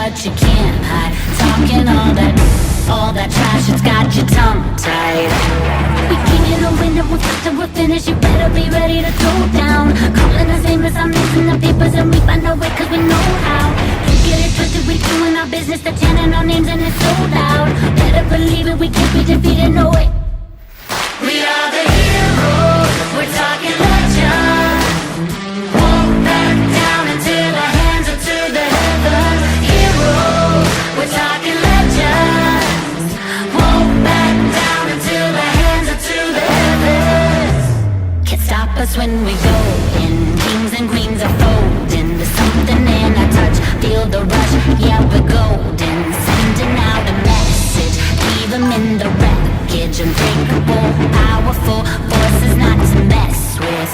but you can't hide. Talking all that trash, it's got you tongue-tied. We came here to win and we'll start till we're finished. You better be ready to go down. Calling us famous, I'm missing the papers, and we find our way cause we know how. Don't get it twisted, we doing our business. They're chanting our names and it's so loud. Better believe it, we can't be defeated, no way. We are the heroes, we're talking legends. Won't back down until our hands are to the heavens. Heroes, we're talking legends. Won't back down until our hands are to the heavens. Can't stop us when we go in. Kings and queens are folding. There's something in our touch, feel the rush. Yeah, we're golden. Sending out a message, leave them in the wreckage. Unbreakable, powerful, forces not to mess with.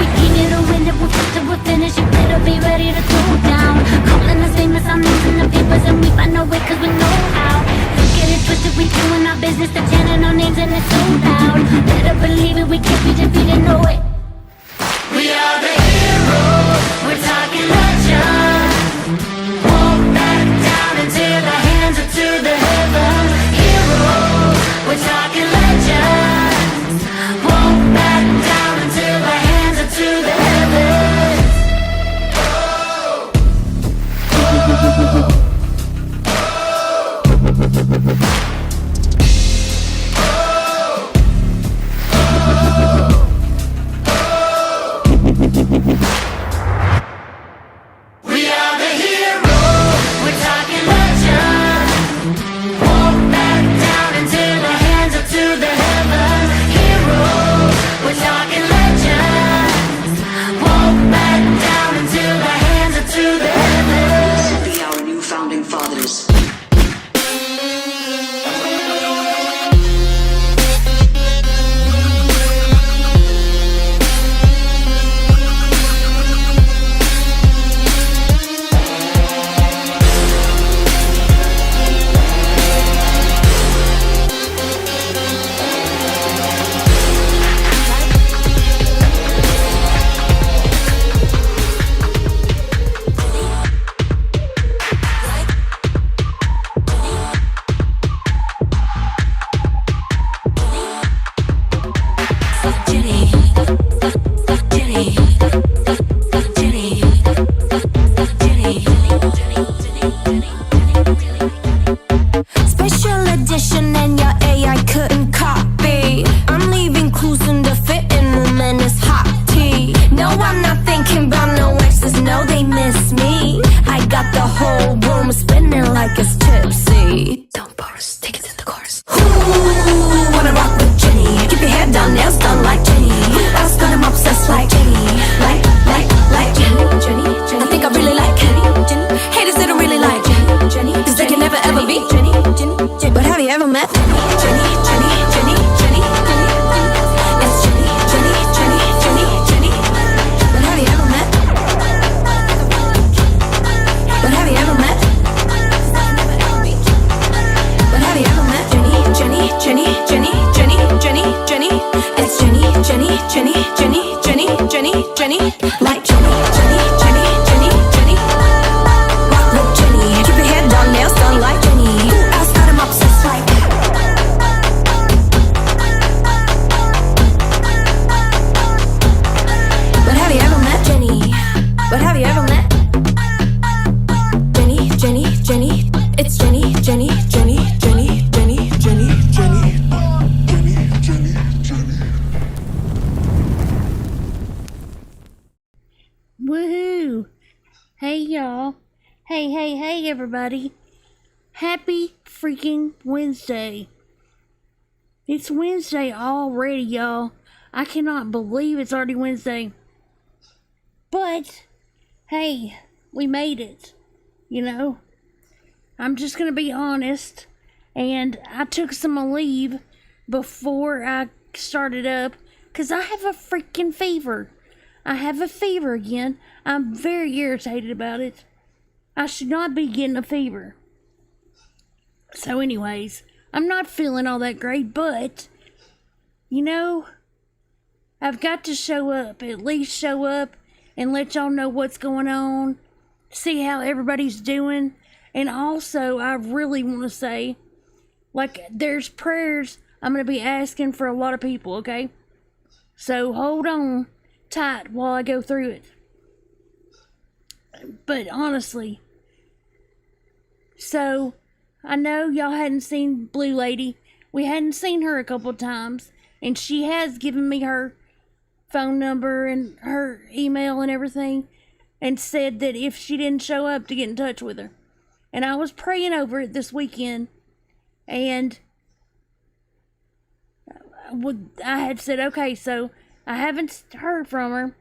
We came here to win it, we'll fight till we're finished. You better be ready to go down. Calling us famous, I'm losing the papers, and we find our way cause we know how. Don't get it twisted, we doing our business. They're chanting our names and it's so loud. Better believe it, we can't be defeated, no way. We are the heroes, we're talking legends. Won't back down until our hands are to the heavens. Heroes, we're talking legends. Won't back down until our hands are to the heavens. We are the heroes, we're talking legends. Won't back down until our hands are to the heavens. Heroes, we're talking legends. Won't back down until our hands are to the heavens. Be our new founding fathers. Special edition and your AI couldn't copy. I'm leaving clues in the fitting room and it's hot tea. No, I'm not thinking about no exes, no, they miss me. I got the whole room spinning like it's tipsy. Don't pause, take it to the chorus. Ooh, wanna rock with Jenny. Keep your head down, nails done like Jenny. Else got him obsessed like Jenny. Like Jenny. I think I really like Jenny. Haters that don't really like Jenny. Cause they can never ever be Jenny. But have you ever met Jenny? It's Jenny. But have you ever met? But have you ever met? But have you ever met Jenny? It's Jenny. Like Jenny. Rock with Jenny. Keep your head down, nails done like Jenny. Who else got him obsessed like? But have you ever met Jenny? But have you ever met Jenny? It's Jenny. Woohoo! Hey y'all. Hey everybody. Happy freaking Wednesday. It's Wednesday already, y'all. I cannot believe it's already Wednesday. But, hey, we made it. You know? I'm just gonna be honest. And I took some leave before I started up. Because I have a freaking fever. I have a fever again. I'm very irritated about it. I should not be getting a fever. So anyways, I'm not feeling all that great, but, you know, I've got to show up. At least show up and let y'all know what's going on. See how everybody's doing. And also, I really want to say, like, there's prayers I'm going to be asking for a lot of people, okay? So hold on tight while I go through it. But honestly, so I know y'all hadn't seen Blue Lady. We hadn't seen her a couple of times, and she has given me her phone number and her email and everything, and said that if she didn't show up to get in touch with her. And I was praying over it this weekend, and I had said, okay, so I haven't heard from her.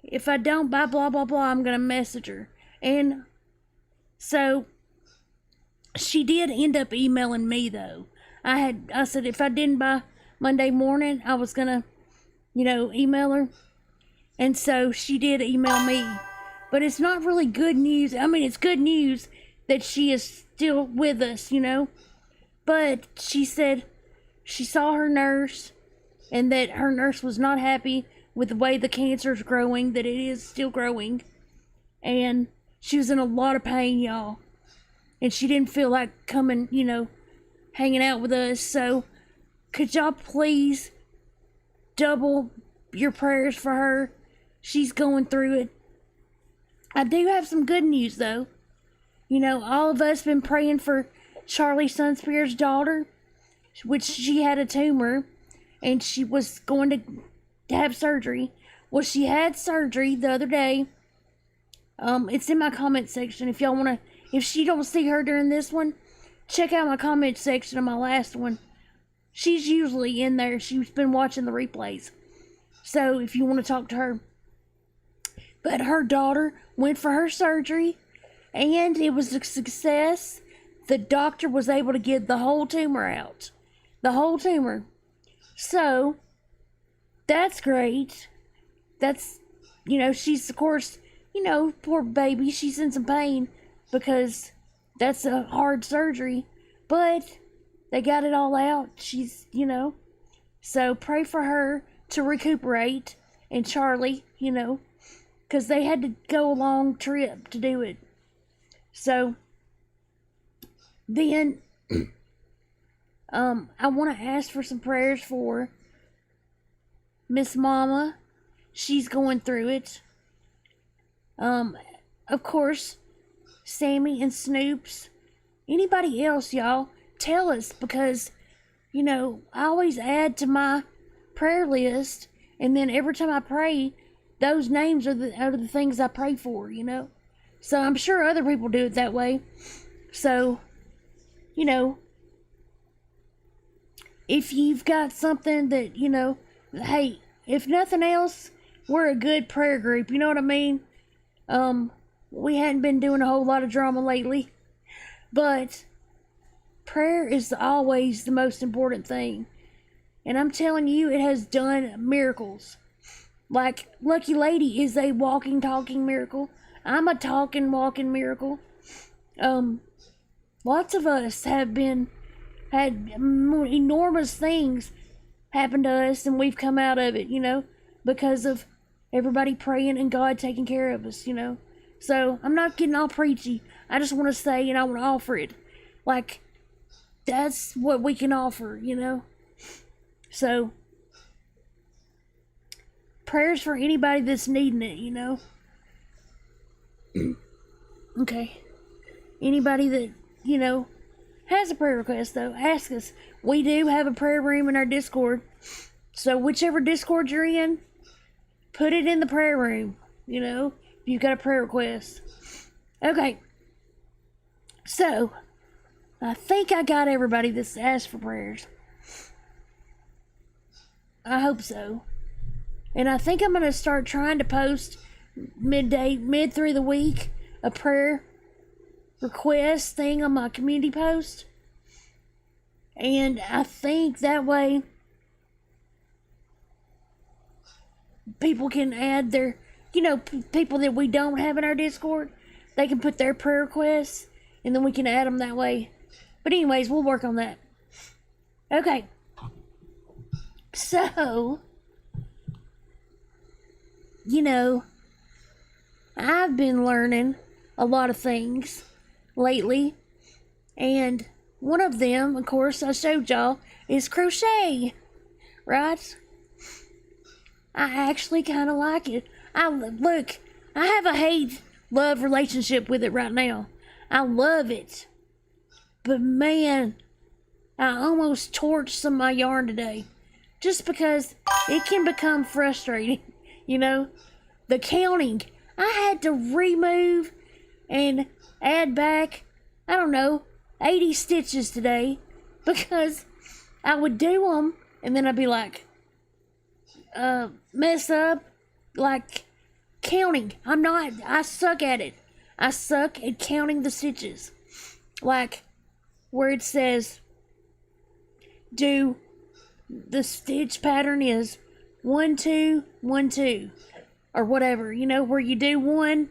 If I don't, by blah, blah, blah, I'm going to message her. And so she did end up emailing me, though. I said if I didn't by Monday morning, I was going to, email her. And so she did email me. But it's not really good news. I mean, it's good news that she is still with us, But she said she saw her nurse and that her nurse was not happy with the way the cancer's growing, that it is still growing. And she was in a lot of pain, y'all. And she didn't feel like coming, hanging out with us. So could y'all please double your prayers for her? She's going through it. I do have some good news, though. All of us been praying for Charlie Sunspear's daughter, which she had a tumor, and she was going to have surgery. Well, she had surgery the other day. It's in my comment section. If y'all want to, if she don't see her during this one, check out my comment section of my last one. She's usually in there. She's been watching the replays. So if you want to talk to her. But her daughter went for her surgery, and it was a success. The doctor was able to get the whole tumor out. The whole tumor. So, that's great. That's, she's, of course, poor baby, she's in some pain because that's a hard surgery. But they got it all out. She's, So, pray for her to recuperate. And Charlie, because they had to go a long trip to do it. So, then, I want to ask for some prayers for Miss Mama. She's going through it. Of course, Sammy and Snoops. Anybody else, y'all, tell us, because, I always add to my prayer list, and then every time I pray, those names are the things I pray for, So I'm sure other people do it that way. So, if you've got something that, hey, if nothing else, we're a good prayer group, you know what I mean? We hadn't been doing a whole lot of drama lately, but prayer is always the most important thing. And I'm telling you, it has done miracles. Like, Lucky Lady is a walking, talking miracle. I'm a talking, walking miracle. Lots of us have had enormous things happen to us, and we've come out of it, because of everybody praying and God taking care of us, So, I'm not getting all preachy. I just want to say, and I want to offer it. Like, that's what we can offer, So, prayers for anybody that's needing it, Okay. Anybody that, has a prayer request, though, ask us. We do have a prayer room in our Discord. So, whichever Discord you're in, put it in the prayer room, if you've got a prayer request. Okay. So, I think I got everybody that's asked for prayers. I hope so. And I think I'm going to start trying to post mid through the week, a prayer request thing on my community post. And I think that way people can add their, people that we don't have in our Discord, they can put their prayer requests, and then we can add them that way. But anyways, we'll work on that. Okay. So, I've been learning a lot of things lately. And one of them, of course, I showed y'all, is crochet. Right? I actually kind of like it. Look, I have a hate-love relationship with it right now. I love it. But man, I almost torched some of my yarn today. Just because it can become frustrating. You know? The counting. I had to remove and add back, I don't know, 80 stitches today. Because I would do them and then I'd be like, mess up, like counting. I suck at it. I suck at counting the stitches. Like where it says, the stitch pattern is 1 2 1 2 or whatever, you know, where you do one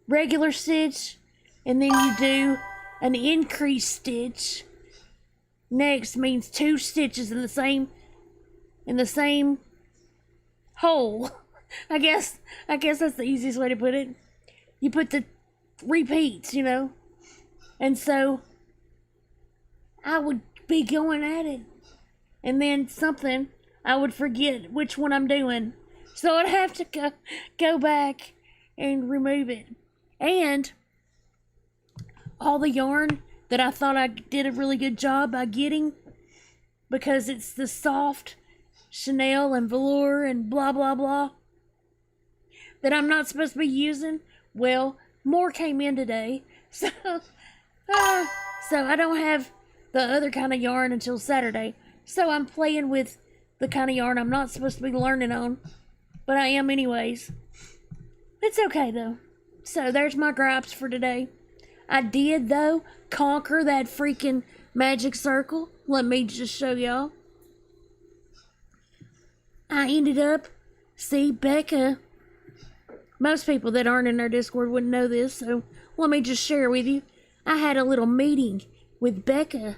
regular stitch and then you do an increased stitch. Next means 2 stitches in the same hole. I guess that's the easiest way to put it. You put the repeats, you know. And so I would be going at it. And then something, I would forget which one I'm doing. So I'd have to go back and remove it. And all the yarn that I thought I did a really good job by getting, because it's the soft Chanel and velour and blah blah blah that I'm not supposed to be using. Well, more came in today, so I don't have the other kind of yarn until Saturday. So I'm playing with the kind of yarn I'm not supposed to be learning on, but I am anyways. It's okay though. So there's my gripes for today. I did though conquer that freaking magic circle. Let me just show y'all. I ended up, see, Becca, most people that aren't in our Discord wouldn't know this, so let me just share with you. I had a little meeting with Becca.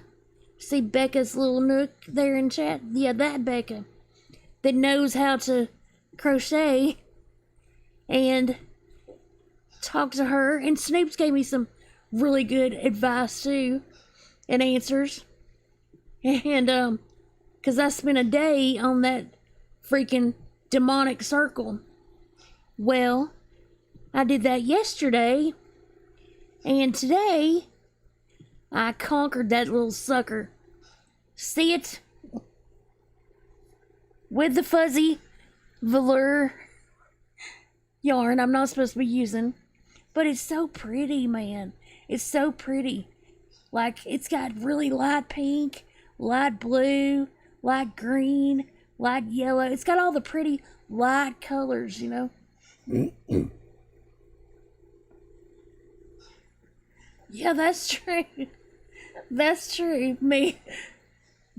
See Becca's little nook there in chat? Yeah, that Becca that knows how to crochet, and talked to her, and Snoops gave me some really good advice too and answers. And because I spent a day on that freaking demonic circle. Well, I did that yesterday, and today I conquered that little sucker. See it? With the fuzzy velour yarn I'm not supposed to be using. But it's so pretty, man. It's so pretty. Like, it's got really light pink, light blue, light green, light yellow. It's got all the pretty light colors, you know? Yeah, that's true. That's true. Me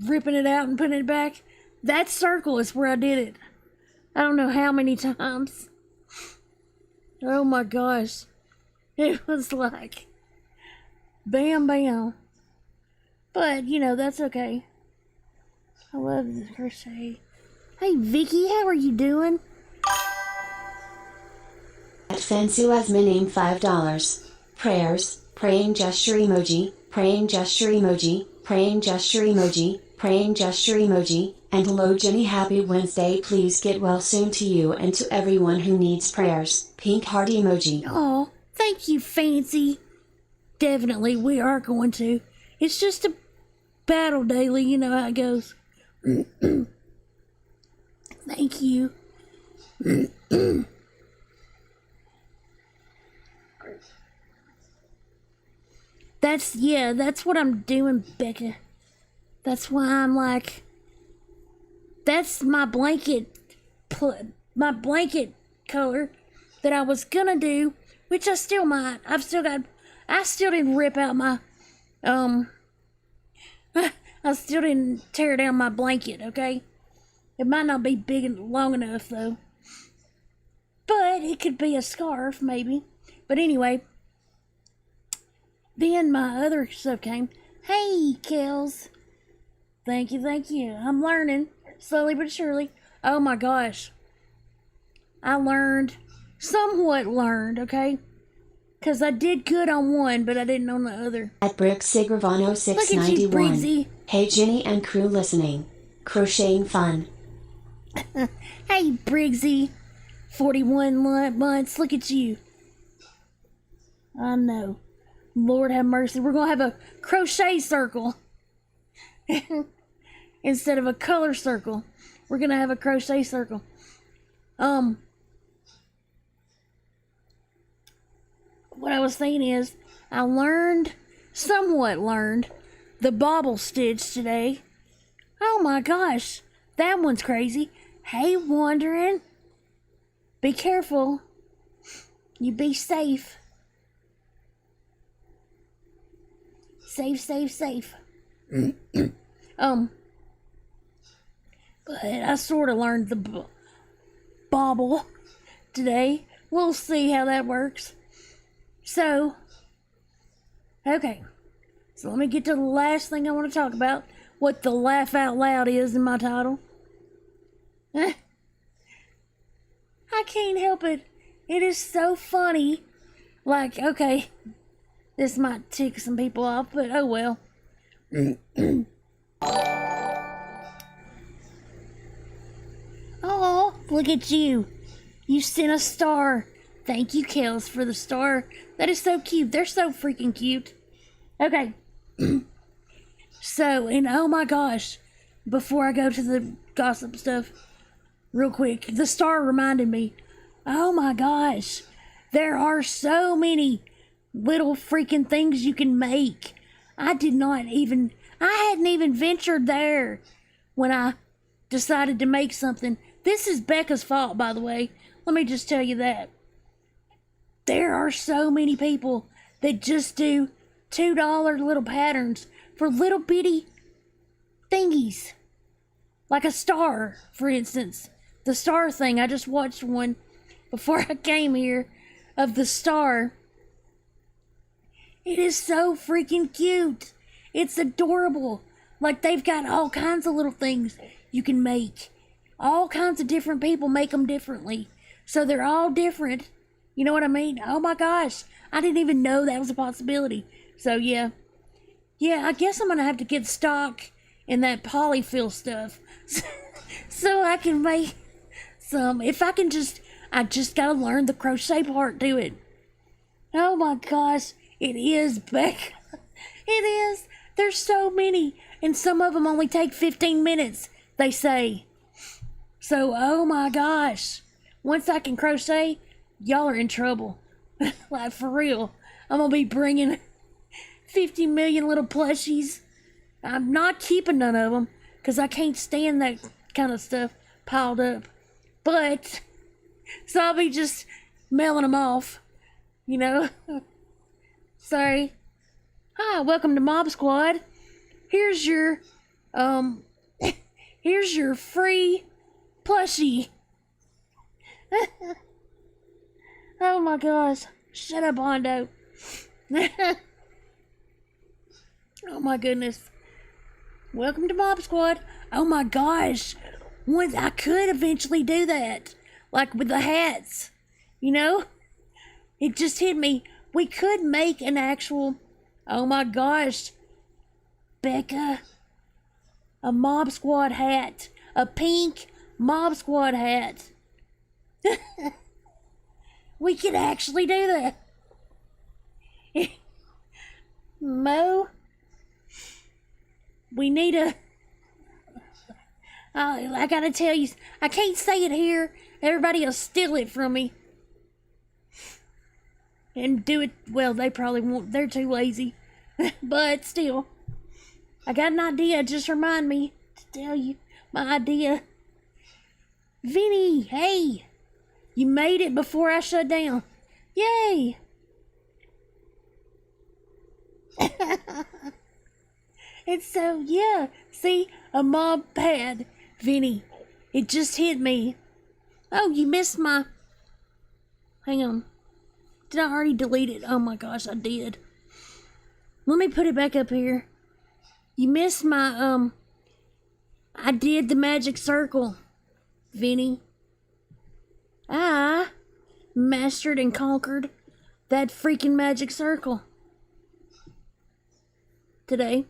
ripping it out and putting it back. That circle is where I did it. I don't know how many times. Oh my gosh. It was like bam bam. But, you know, that's okay. I love the crochet. Hey Vicky, how are you doing? At Fancy name $5. Prayers, praying gesture emoji, praying gesture emoji, praying gesture emoji, praying gesture emoji, and hello Jenny, happy Wednesday, please get well soon to you and to everyone who needs prayers, pink heart emoji. Oh, thank you, Fancy. Definitely, we are going to. It's just a battle daily, you know how it goes. Thank you. That's what I'm doing, Becca. That's why I'm like, that's my blanket color that I was gonna do, which I still might. I still didn't rip out my, I still didn't tear down my blanket, okay? It might not be big and long enough, though. But it could be a scarf, maybe. But anyway, then my other stuff came. Hey, Kels. Thank you. I'm learning, slowly but surely. Oh my gosh. I somewhat learned, okay? Because I did good on one, but I didn't on the other. At Brick Sigravano Look at you, 691. Breezy. Hey Jenny and crew listening. Crocheting fun. Hey, Briggsy. 41 months. Look at you. I know. Lord have mercy. We're going to have a crochet circle. Instead of a color circle. We're going to have a crochet circle. What I was saying is, I somewhat learned, the bobble stitch today. Oh my gosh, that one's crazy. Hey, wandering. Be careful. You be safe. Safe. But I sort of learned the bobble today. We'll see how that works. So, okay. So let me get to the last thing I want to talk about. What the laugh out loud is in my title. I can't help it. It is so funny. Like, okay, this might tick some people off, but oh well. Oh, look at you. You sent a star. Thank you, Kels, for the star. That is so cute. They're so freaking cute. Okay. So, and oh my gosh, before I go to the gossip stuff, real quick, the star reminded me, oh my gosh, there are so many little freaking things you can make. I hadn't even ventured there when I decided to make something. This is Becca's fault, by the way. Let me just tell you that. There are so many people that just do $2 little patterns for little bitty thingies. Like a star, for instance. The star thing, I just watched one before I came here of the star. It is so freaking cute. It's adorable. Like, they've got all kinds of little things you can make. All kinds of different people make them differently. So they're all different. You know what I mean? Oh my gosh. I didn't even know that was a possibility. So yeah. Yeah, I guess I'm going to have to get stock in that polyfill stuff. So I can make some. If I can I just got to learn the crochet part to it. Oh my gosh. It is, Beck. It is. There's so many. And some of them only take 15 minutes, they say. So, oh my gosh. Once I can crochet, y'all are in trouble. Like, for real. I'm going to be bringing 50 million little plushies. I'm not keeping none of them because I can't stand that kind of stuff piled up. But, so I'll be just mailing them off, you know. Sorry. Hi, welcome to Mob Squad. Here's your free plushie. Oh my gosh. Shut up, Hondo. Oh my goodness. Welcome to Mob Squad. Oh my gosh. I could eventually do that. Like with the hats. You know? It just hit me. We could make an actual... Oh my gosh. Becca. A Mob Squad hat. A pink Mob Squad hat. We could actually do that. Mo, we need I gotta tell you, I can't say it here. Everybody will steal it from me. And do it, well, they probably won't. They're too lazy. But still, I got an idea. Just remind me to tell you my idea. Vinny, hey. You made it before I shut down. Yay! And so, yeah. See? A mob pad. Vinny. It just hit me. Oh, you missed my... Hang on. Did I already delete it? Oh my gosh, I did. Let me put it back up here. You missed my, I did the magic circle. Vinny. I mastered and conquered that freaking magic circle today.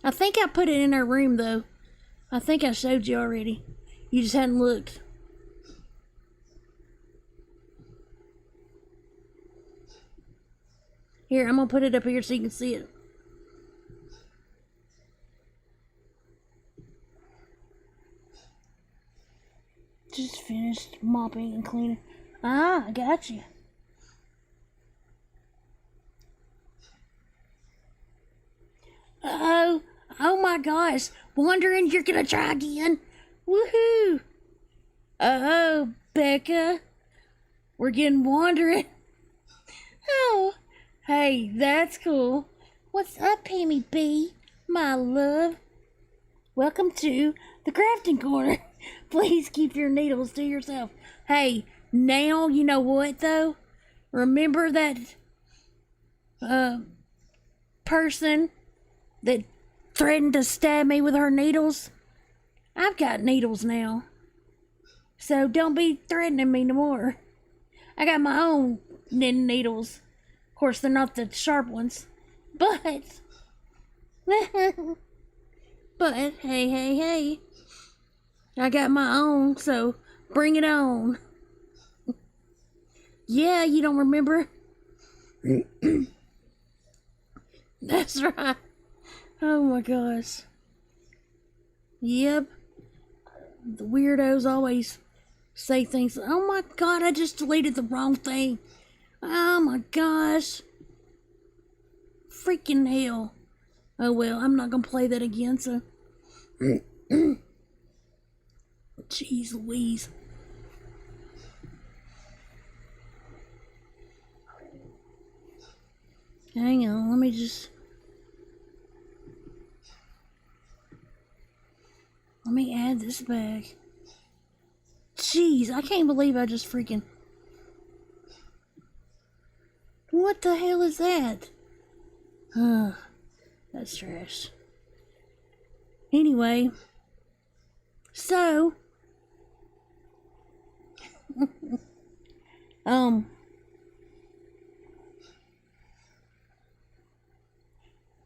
I think I put it in our room though. I think I showed you already. You just hadn't looked. Here, I'm gonna put it up here so you can see it. Just finished mopping and cleaning. Ah, I got you. Oh my gosh. Wondering you're gonna try again? Woohoo! Oh, Becca. We're getting wandering. Oh, hey, that's cool. What's up, Pammy B, my love? Welcome to the crafting corner. Please keep your needles to yourself. Hey, now you know what though? Remember that person that threatened to stab me with her needles? I've got needles now. So don't be threatening me no more. I got my own knitting needles. Of course, they're not the sharp ones. But hey. I got my own, so bring it on. Yeah, you don't remember? That's right. Oh my gosh. Yep. The weirdos always say things. Oh my god, I just deleted the wrong thing. Oh my gosh. Freaking hell. Oh well, I'm not gonna play that again, so. Jeez Louise. Hang on, let me add this back. Jeez, I can't believe I just freaking... What the hell is that? That's trash. Anyway, so...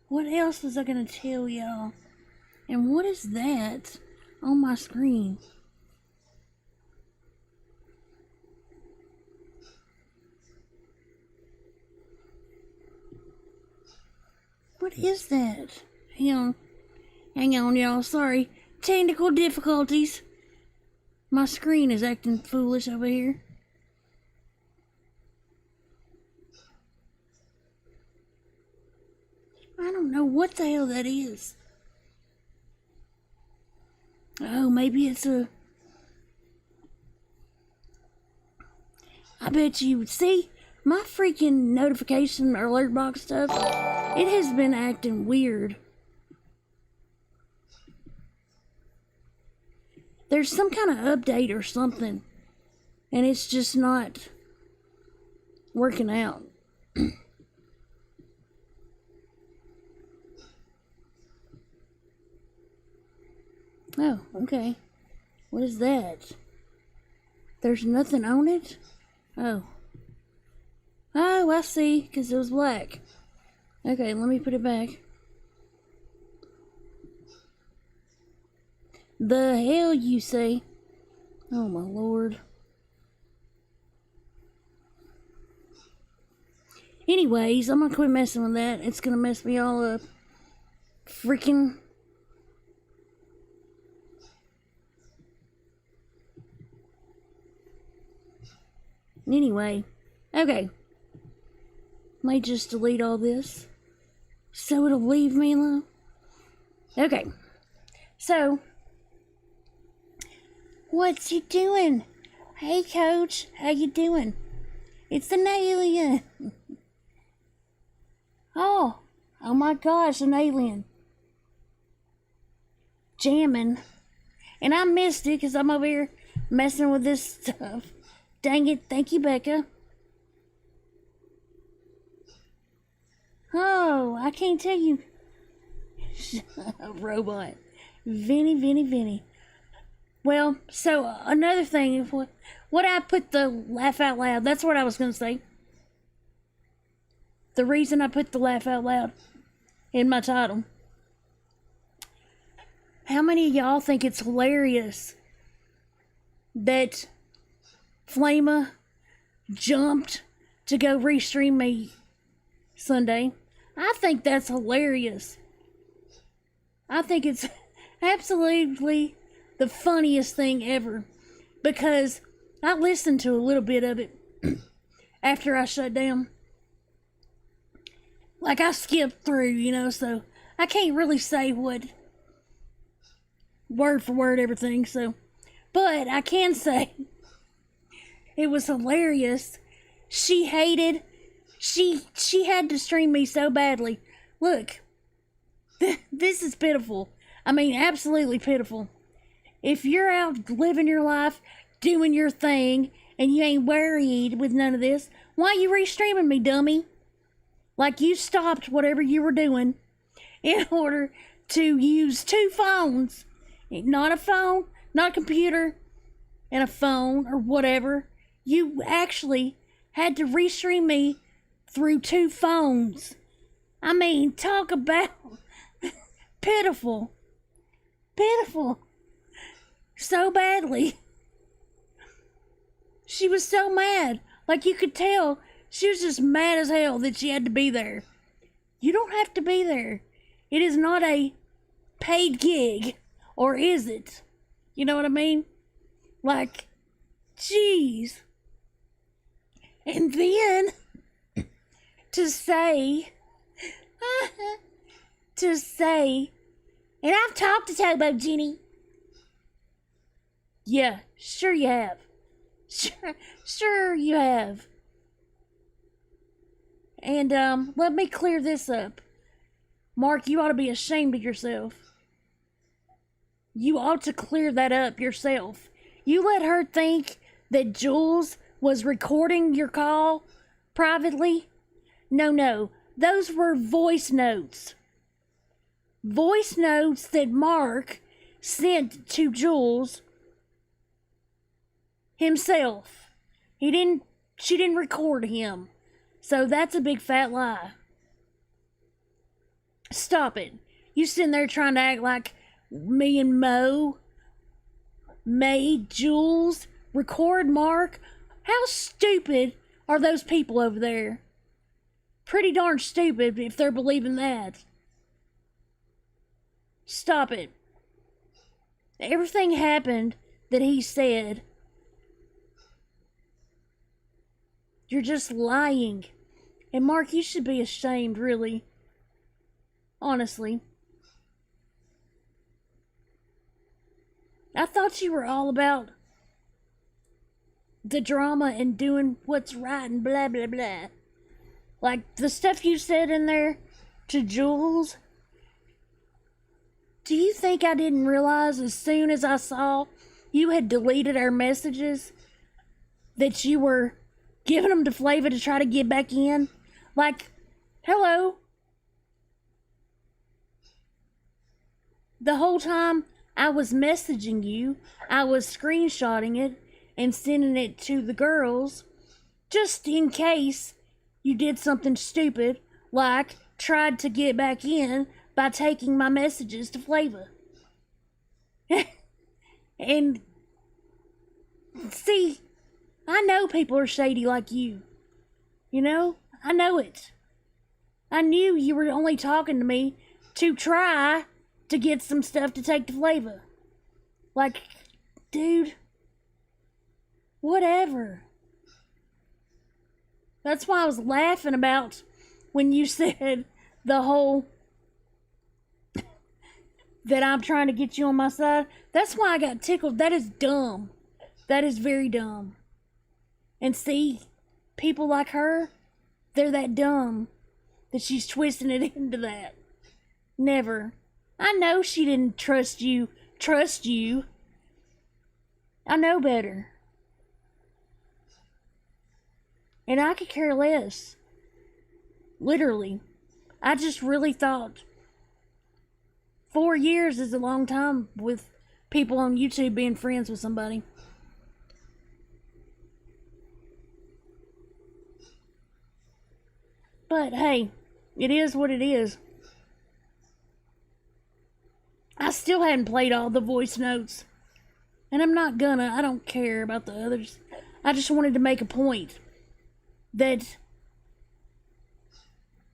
what else was I gonna tell y'all? And what is that on my screen? What is that? Hang on, y'all. Sorry. Technical difficulties. My screen is acting foolish over here. I don't know what the hell that is. Oh, maybe it's a... I bet you... See? My freaking notification alert box stuff, it has been acting weird. There's some kind of update or something, and it's just not working out. Oh, okay. What is that? There's nothing on it? Oh. Oh, I see, because it was black. Okay, let me put it back. The hell you say? Oh my lord. Anyways, I'm gonna quit messing with that. It's gonna mess me all up. Freaking... Anyway, okay. Might just delete all this so it'll leave me alone. Okay, so what's you doing? Hey coach, how you doing? It's an alien. Oh my gosh, an alien jamming, and I missed it because I'm over here messing with this stuff. Dang it, thank you, Becca. Oh, I can't tell you. Robot. Vinny. Well, so another thing, what I put the laugh out loud, that's what I was going to say. the reason I put the laugh out loud in my title. How many of y'all think it's hilarious that Flama jumped to go restream me Sunday? I think that's hilarious. I think it's absolutely the funniest thing ever, because I listened to a little bit of it after I shut down. Like, I skipped through, you know, so I can't really say what word for word everything, so, but I can say it was hilarious. She hated, she had to stream me so badly. Look, this is pitiful. I mean, absolutely pitiful. If you're out living your life, doing your thing, and you ain't worried with none of this, why you restreaming me, dummy? Like, you stopped whatever you were doing in order to use 2 phones. Not a phone, not a computer, and a phone, or whatever. You actually had to restream me through 2 phones. I mean, talk about pitiful. Pitiful. So badly. She was so mad. Like, you could tell she was just mad as hell that she had to be there. You don't have to be there. It is not a paid gig. Or is it? You know what I mean? Like, jeez. And then to say, and I've talked to Tobo, Jenny. Yeah, sure you have. Sure you have. And, let me clear this up. Mark, you ought to be ashamed of yourself. You ought to clear that up yourself. You let her think that Jules was recording your call privately? No. Those were voice notes. Voice notes that Mark sent to Jules himself. She didn't record him. So that's a big fat lie. Stop it. You sitting there trying to act like me and Mo made Jules record Mark. How stupid are those people over there? Pretty darn stupid if they're believing that. Stop it. Everything happened that he said. You're just lying. And Mark, you should be ashamed, really. Honestly. I thought you were all about the drama and doing what's right and blah, blah, blah. Like, the stuff you said in there to Jules. Do you think I didn't realize as soon as I saw you had deleted our messages that you were giving them to Flava to try to get back in? Like, hello? The whole time I was messaging you, I was screenshotting it and sending it to the girls just in case you did something stupid like tried to get back in by taking my messages to Flava. And see, I know people are shady like you. You know? I know it. I knew you were only talking to me to try to get some stuff to take to Flava. Like, dude, whatever. That's why I was laughing about when you said the whole that I'm trying to get you on my side. That's why I got tickled. That is dumb. That is very dumb. And see, people like her, they're that dumb that she's twisting it into that. Never. I know she didn't trust you. I know better. And I could care less. Literally. I just really thought 4 years is a long time with people on YouTube being friends with somebody. But hey, it is what it is. I still hadn't played all the voice notes. And I'm not gonna. I don't care about the others. I just wanted to make a point that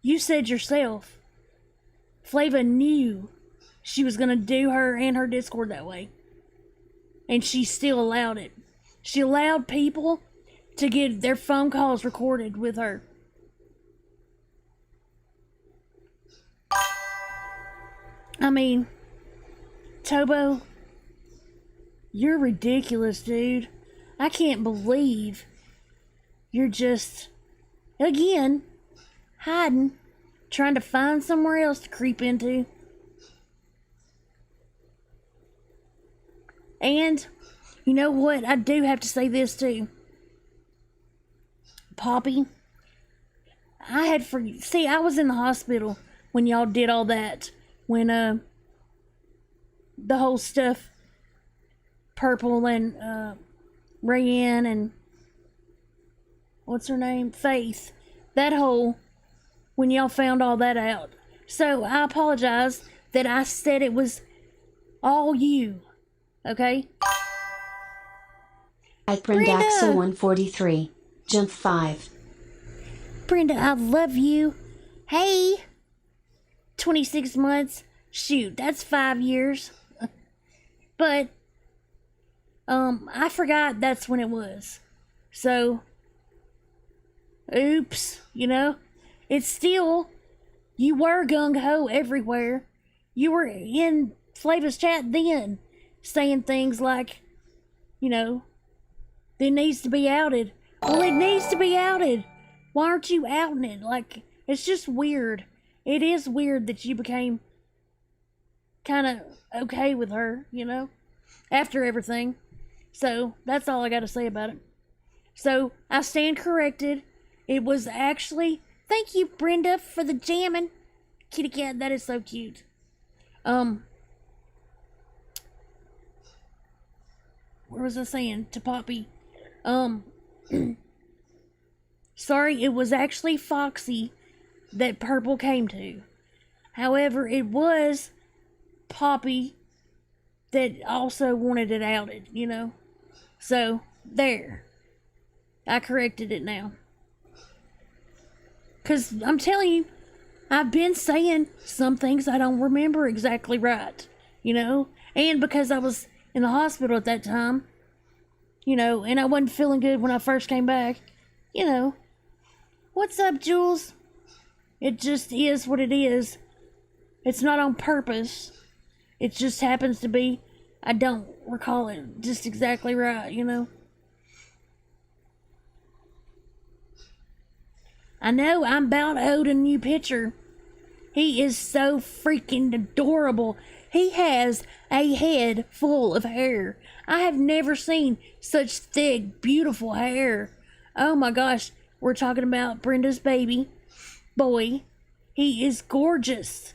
you said yourself, Flava knew she was gonna do her and her Discord that way. And she still allowed it. She allowed people to get their phone calls recorded with her. I mean, Tobo, you're ridiculous, dude. I can't believe you're just, again, hiding, trying to find somewhere else to creep into. And, you know what? I do have to say this too. Poppy, I was in the hospital when y'all did all that. When, the whole stuff, Purple and, Rayanne and, what's her name? Faith. That whole, when y'all found all that out. So, I apologize that I said it was all you. Okay? At Brendaxel 143. Jump 5. Brenda, I love you. Hey! 26 months. Shoot, that's 5 years. But, I forgot that's when it was. So, oops, you know? It's still, you were gung-ho everywhere. You were in Flava's chat then, saying things like, you know, it needs to be outed. Well, it needs to be outed. Why aren't you outing it? Like, it's just weird. It is weird that you became kind of okay with her, you know, after everything. So, that's all I got to say about it. So, I stand corrected. It was actually, thank you, Brenda, for the jamming. Kitty cat, that is so cute. Where was I saying? To Poppy. Sorry, it was actually Foxy that Purple came to. However, it was Poppy that also wanted it outed, you know? So, there. I corrected it now. 'Cause I'm telling you, I've been saying some things I don't remember exactly right, you know? And because I was in the hospital at that time, you know, and I wasn't feeling good when I first came back, you know. What's up, Jules? It just is what it is. It's not on purpose. It just happens to be, I don't recall it just exactly right, you know. I know I'm about owed a new picture. He is so freaking adorable. He has a head full of hair. I have never seen such thick, beautiful hair. Oh my gosh, we're talking about Brenda's baby boy. He is gorgeous.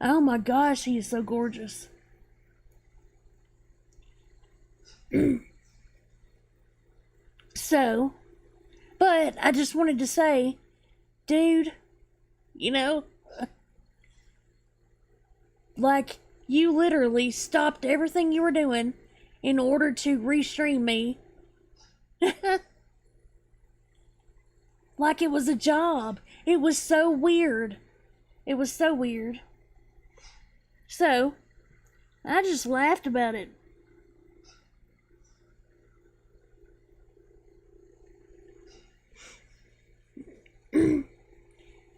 Oh my gosh, he is so gorgeous. So, but I just wanted to say, dude, you know, like, you literally stopped everything you were doing in order to restream me. Like it was a job. It was so weird. It was so weird. So, I just laughed about it.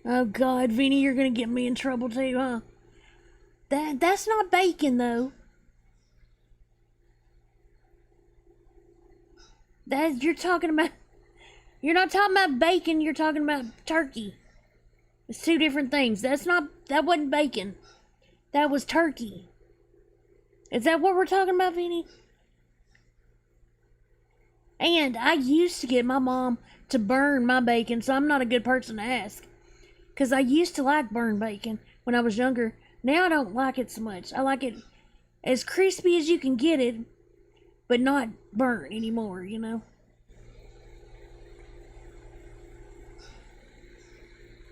Oh God, Vinny, you're gonna get me in trouble too, huh? That's not bacon though. That you're talking about. You're not talking about bacon. You're talking about turkey. It's two different things. That wasn't bacon. That was turkey. Is that what we're talking about, Vinny? And I used to get my mom to burn my bacon, so I'm not a good person to ask. Because I used to like burned bacon when I was younger. Now I don't like it so much. I like it as crispy as you can get it, but not burnt anymore, you know?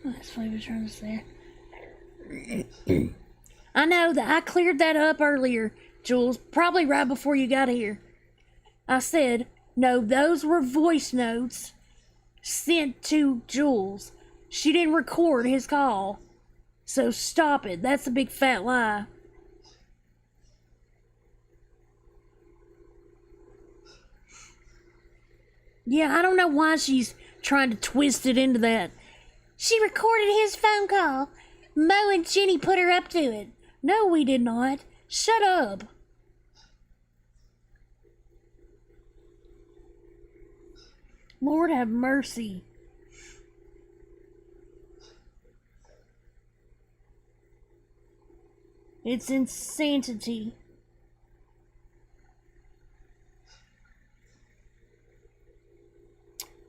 That's what I was trying to say. I know that I cleared that up earlier, Jules, probably right before you got here. I said, no, those were voice notes sent to Jules. She didn't record his call. So stop it. That's a big fat lie. Yeah, I don't know why she's trying to twist it into that. She recorded his phone call. Mo and Jenny put her up to it. No, we did not. Shut up. Lord have mercy. It's insanity.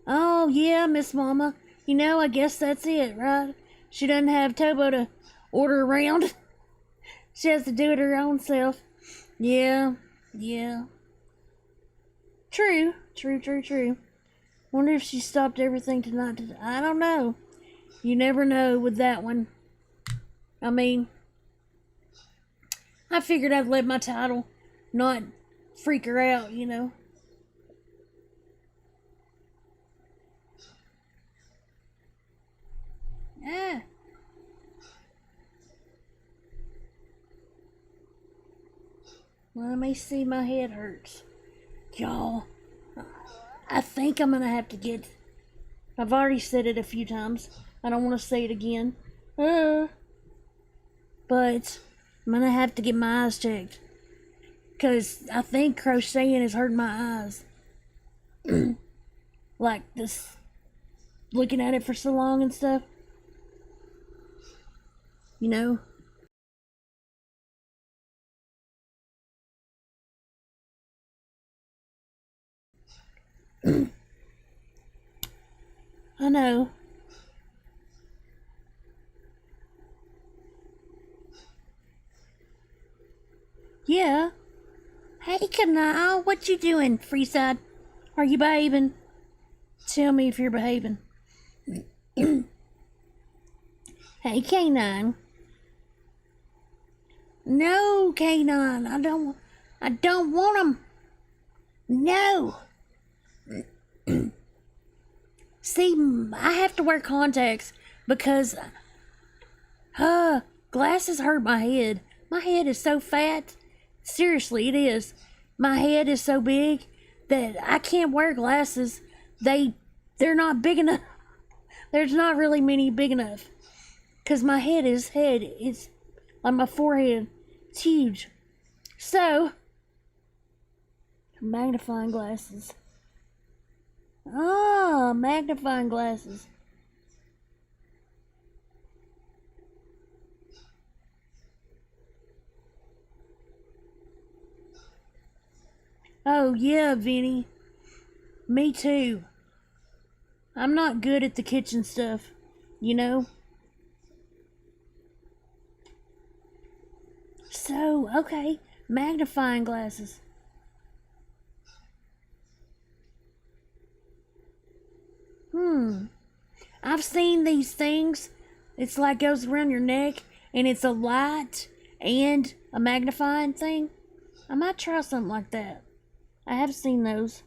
Oh, yeah, Miss Mama. You know, I guess that's it, right? She doesn't have Tobo to order around. She has to do it her own self. Yeah. True. Wonder if she stopped everything tonight. I don't know. You never know with that one. I mean, I figured I'd let my title not freak her out, you know. Ah. Let me see, my head hurts. Y'all, I think I'm gonna have to get... I've already said it a few times. I don't want to say it again. But I'm gonna have to get my eyes checked. Because I think crocheting is hurting my eyes. Like this, looking at it for so long and stuff. You know? I know. Yeah. Hey, Kanal, what you doing, Freeside? Are you behaving? Tell me if you're behaving. Hey, K9. No, K9, I don't want them. No. See, I have to wear contacts because glasses hurt my head. My head is so fat. Seriously, it is. My head is so big that I can't wear glasses. They're not big enough. There's not really many big enough. Cause my head is on my forehead. It's huge. So magnifying glasses. Ah, magnifying glasses. Oh, yeah, Vinny. Me too. I'm not good at the kitchen stuff, you know? So, okay, magnifying glasses. I've seen these things. It's like goes around your neck, and it's a light and a magnifying thing. I might try something like that. I have seen those.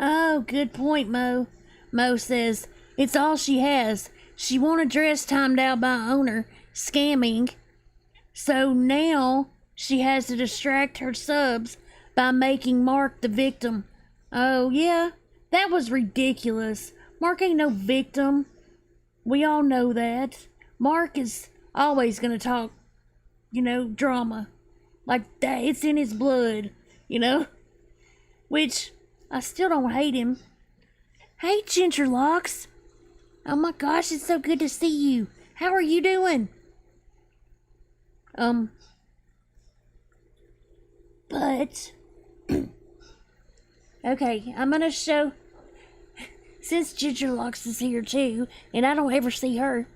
Oh, good point, Mo. Mo says, it's all she has. She want a dress timed out by owner, scamming. So now she has to distract her subs by making Mark the victim. Oh, yeah, that was ridiculous. Mark ain't no victim. We all know that. Mark is always gonna talk, you know, drama. Like that, it's in his blood, you know? Which, I still don't hate him. Hey, Gingerlocks. Oh my gosh, it's so good to see you. How are you doing? But... okay, I'm gonna show... since Ginger Locks is here too, and I don't ever see her,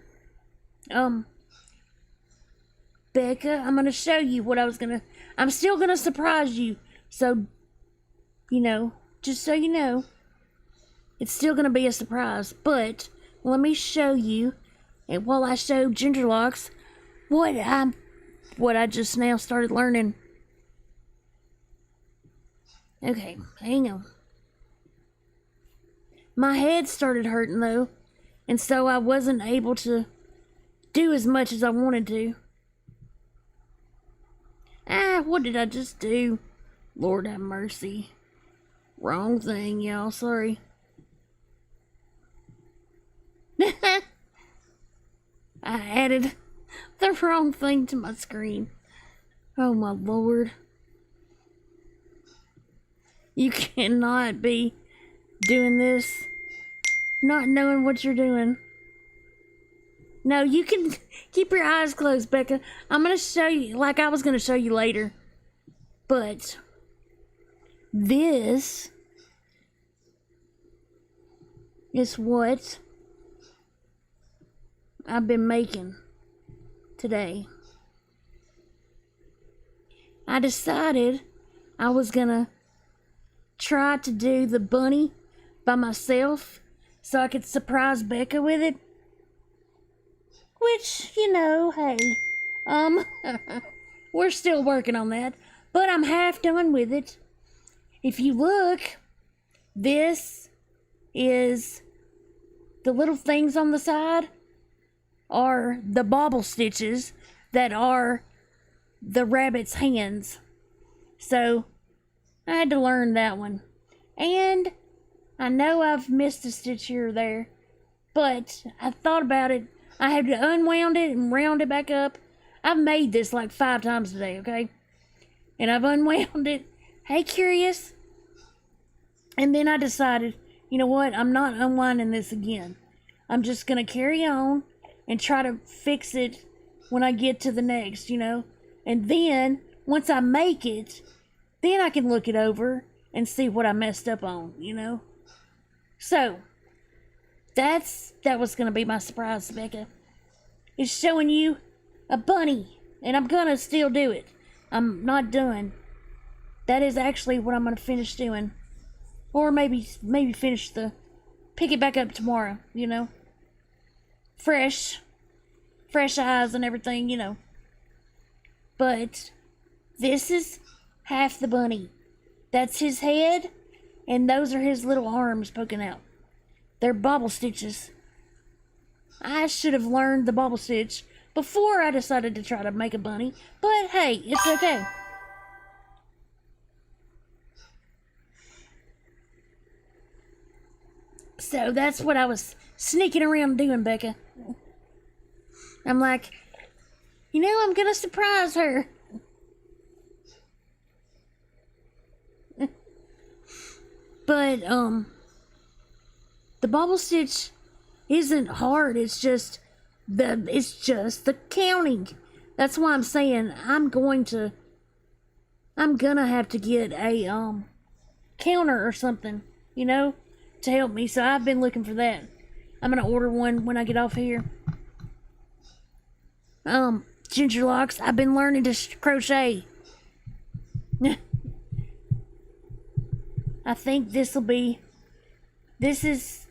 Becca, I'm gonna show you what I'm still gonna surprise you. So, just so you know, it's still gonna be a surprise. But let me show you, and while I show Ginger Locks, what I just now started learning. Okay, hang on. My head started hurting though, and so I wasn't able to do as much as I wanted to. What did I just do? Lord have mercy. Wrong thing, y'all. Sorry. I added the wrong thing to my screen. Oh my Lord. You cannot be doing this not knowing what you're doing. No, you can keep your eyes closed, Becca. I'm going to show you, like I was going to show you later. But this is what I've been making today. I decided I was going to try to do the bunny by myself so I could surprise Becca with it. Which, hey, we're still working on that, but I'm half done with it. If you look, this is the little things on the side are the bobble stitches that are the rabbit's hands. So, I had to learn that one. And I know I've missed a stitch here or there, but I thought about it. I had to unwound it and round it back up. I've made this like 5 times today, okay? And I've unwound it. Hey, curious. And then I decided, you know what? I'm not unwinding this again. I'm just going to carry on and try to fix it when I get to the next, And then, once I make it, then I can look it over and see what I messed up on, So, that was going to be my surprise, Becca. It's showing you a bunny, and I'm going to still do it. I'm not done. That is actually what I'm going to finish doing. Or maybe pick it back up tomorrow, Fresh eyes and everything, But this is half the bunny. That's his head, and those are his little arms poking out. They're bobble stitches. I should have learned the bobble stitch before I decided to try to make a bunny, but hey, it's okay. So that's what I was sneaking around doing, Becca. I'm like, I'm gonna surprise her. But, the bobble stitch isn't hard. It's just the counting. That's why I'm saying I'm gonna have to get a, counter or something, to help me. So I've been looking for that. I'm gonna order one when I get off here. Ginger Locks, I've been learning to crochet. I think this is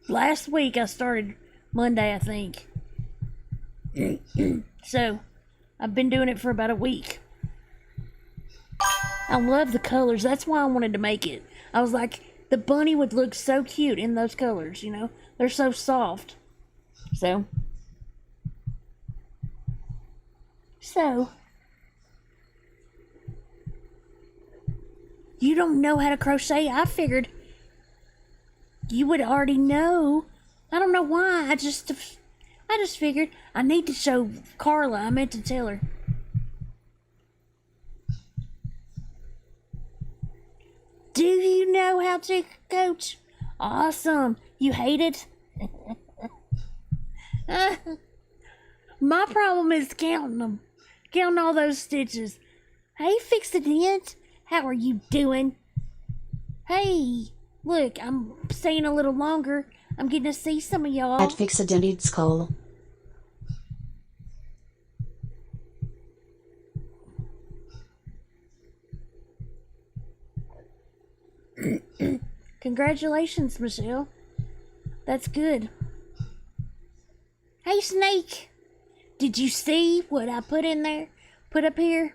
last week. I started Monday, I think. So, I've been doing it for about a week. I love the colors. That's why I wanted to make it. I was like, the bunny would look so cute in those colors, They're so soft. So, you don't know how to crochet? I figured you would already know. I don't know why. I just figured I need to show Carla. I meant to tell her. Do you know how to, Coach? Awesome. You hate it? My problem is counting them. Counting all those stitches. Hey, Fix-a-Dent. How are you doing? Hey, Look, I'm staying a little longer. I'm getting to see some of y'all. At Fixadented Skull. Congratulations, Michelle. That's good. Hey, Snake. Did you see what I put in there? Put up here?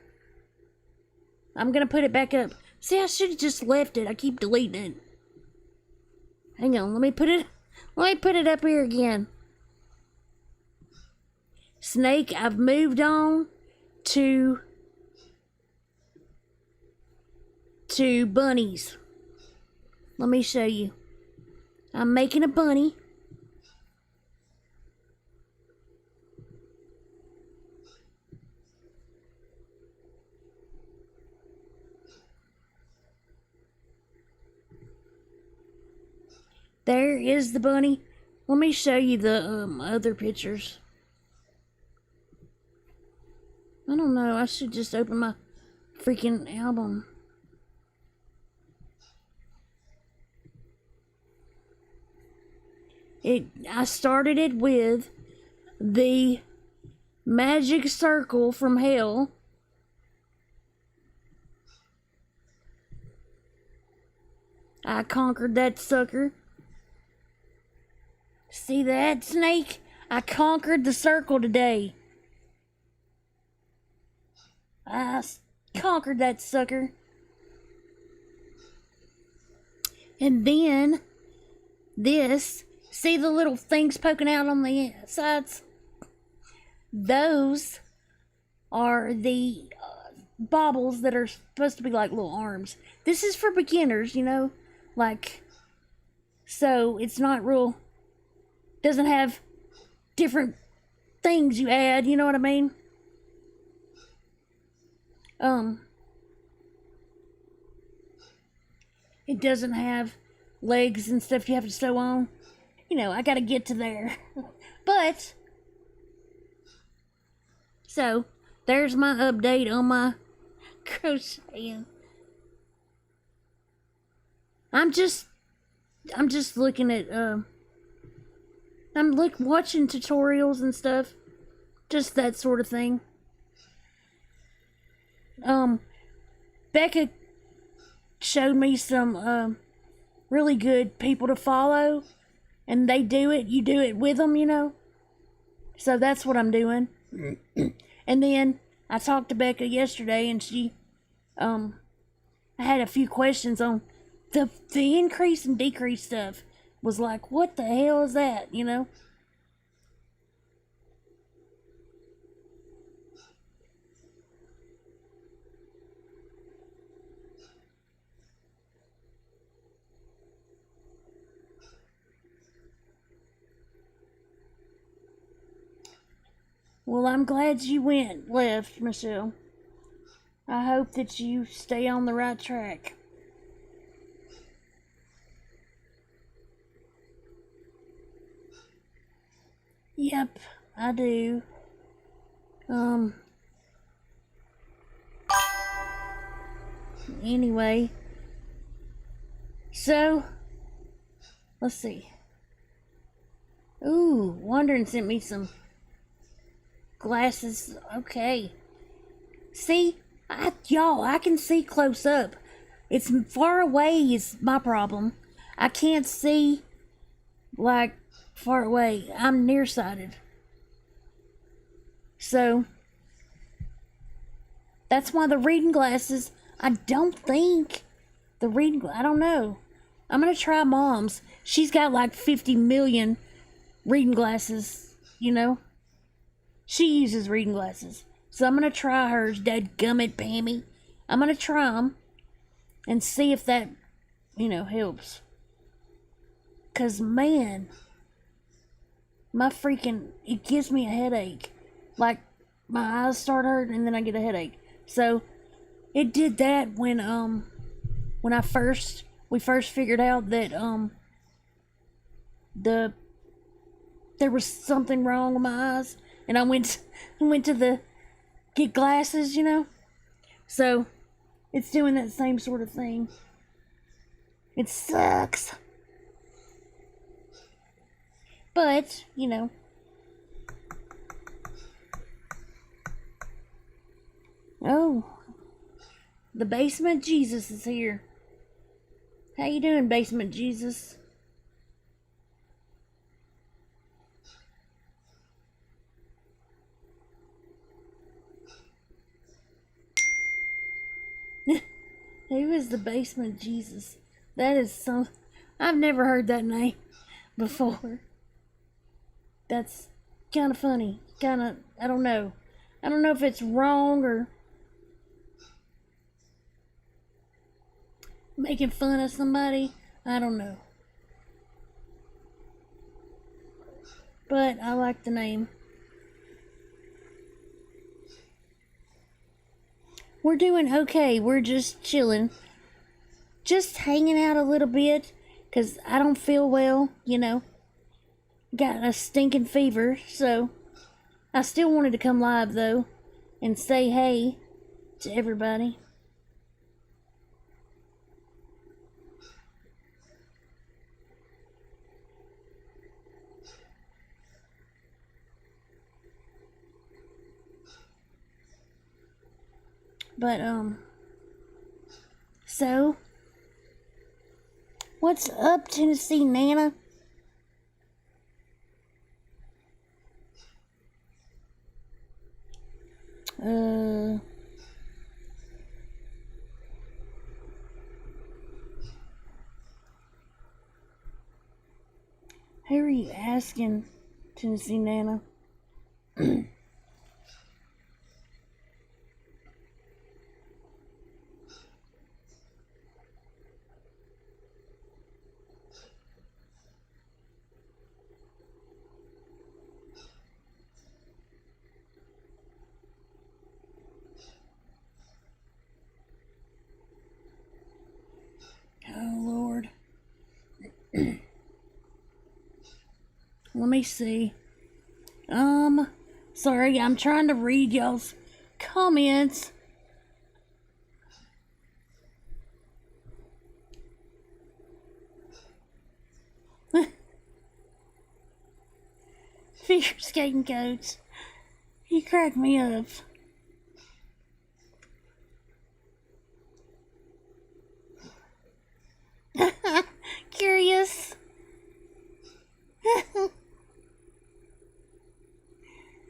I'm gonna put it back up. See, I should have just left it. I keep deleting it. Hang on, let me put it up here again. Snake, I've moved on to bunnies. Let me show you. I'm making a bunny. There is the bunny. Let me show you the other pictures. I don't know. I should just open my freaking album. I started it with the magic circle from hell. I conquered that sucker. See that, Snake? I conquered the circle today. I conquered that sucker. And then this, see the little things poking out on the sides? Those are the baubles that are supposed to be like little arms. This is for beginners, you know, like, so it's not real, doesn't have different things you add, you know what I mean? It doesn't have legs and stuff you have to sew on. You know, I gotta get to there. But, so, there's my update on my crocheting. I'm just looking at, I'm watching tutorials and stuff. Just that sort of thing. Becca showed me some, really good people to follow. And they do it, you do it with them, you know. So that's what I'm doing. And then I talked to Becca yesterday, and she, I had a few questions on the increase and decrease stuff. Was like, what the hell is that, you know? Well, I'm glad you left, Michelle. I hope that you stay on the right track. Yep, I do. Anyway. So, let's see. Ooh, Wandering sent me some glasses. Okay. See, y'all, I can see close up. It's far away is my problem. I can't see, like, far away. I'm nearsighted. So, that's why the reading glasses, I don't know. I'm gonna try Mom's. She's got like 50 million reading glasses, you know? She uses reading glasses. So I'm gonna try hers, dadgummit Pammy. I'm gonna try them and see if that, you know, helps. 'Cause man, it gives me a headache. Like, my eyes start hurting and then I get a headache. So, it did that when we first figured out that, there was something wrong with my eyes. And I went to get glasses, you know? So, it's doing that same sort of thing. It sucks. But, you know. Oh. The Basement Jesus is here. How you doing, Basement Jesus? Who is the Basement Jesus? That is some... I've never heard that name before. That's kind of funny. Kind of... I don't know. I don't know if it's wrong or... making fun of somebody. I don't know. But I like the name. We're doing okay. We're just chilling. Just hanging out a little bit. Because I don't feel well, you know. Got a stinking fever. So, I still wanted to come live, though. And say hey to everybody. But, so, what's up, Tennessee Nana? Who are you asking, Tennessee Nana? Oh, Lord. Let me see. Sorry, I'm trying to read y'all's comments. Figure skating coach. You crack me up. Curious.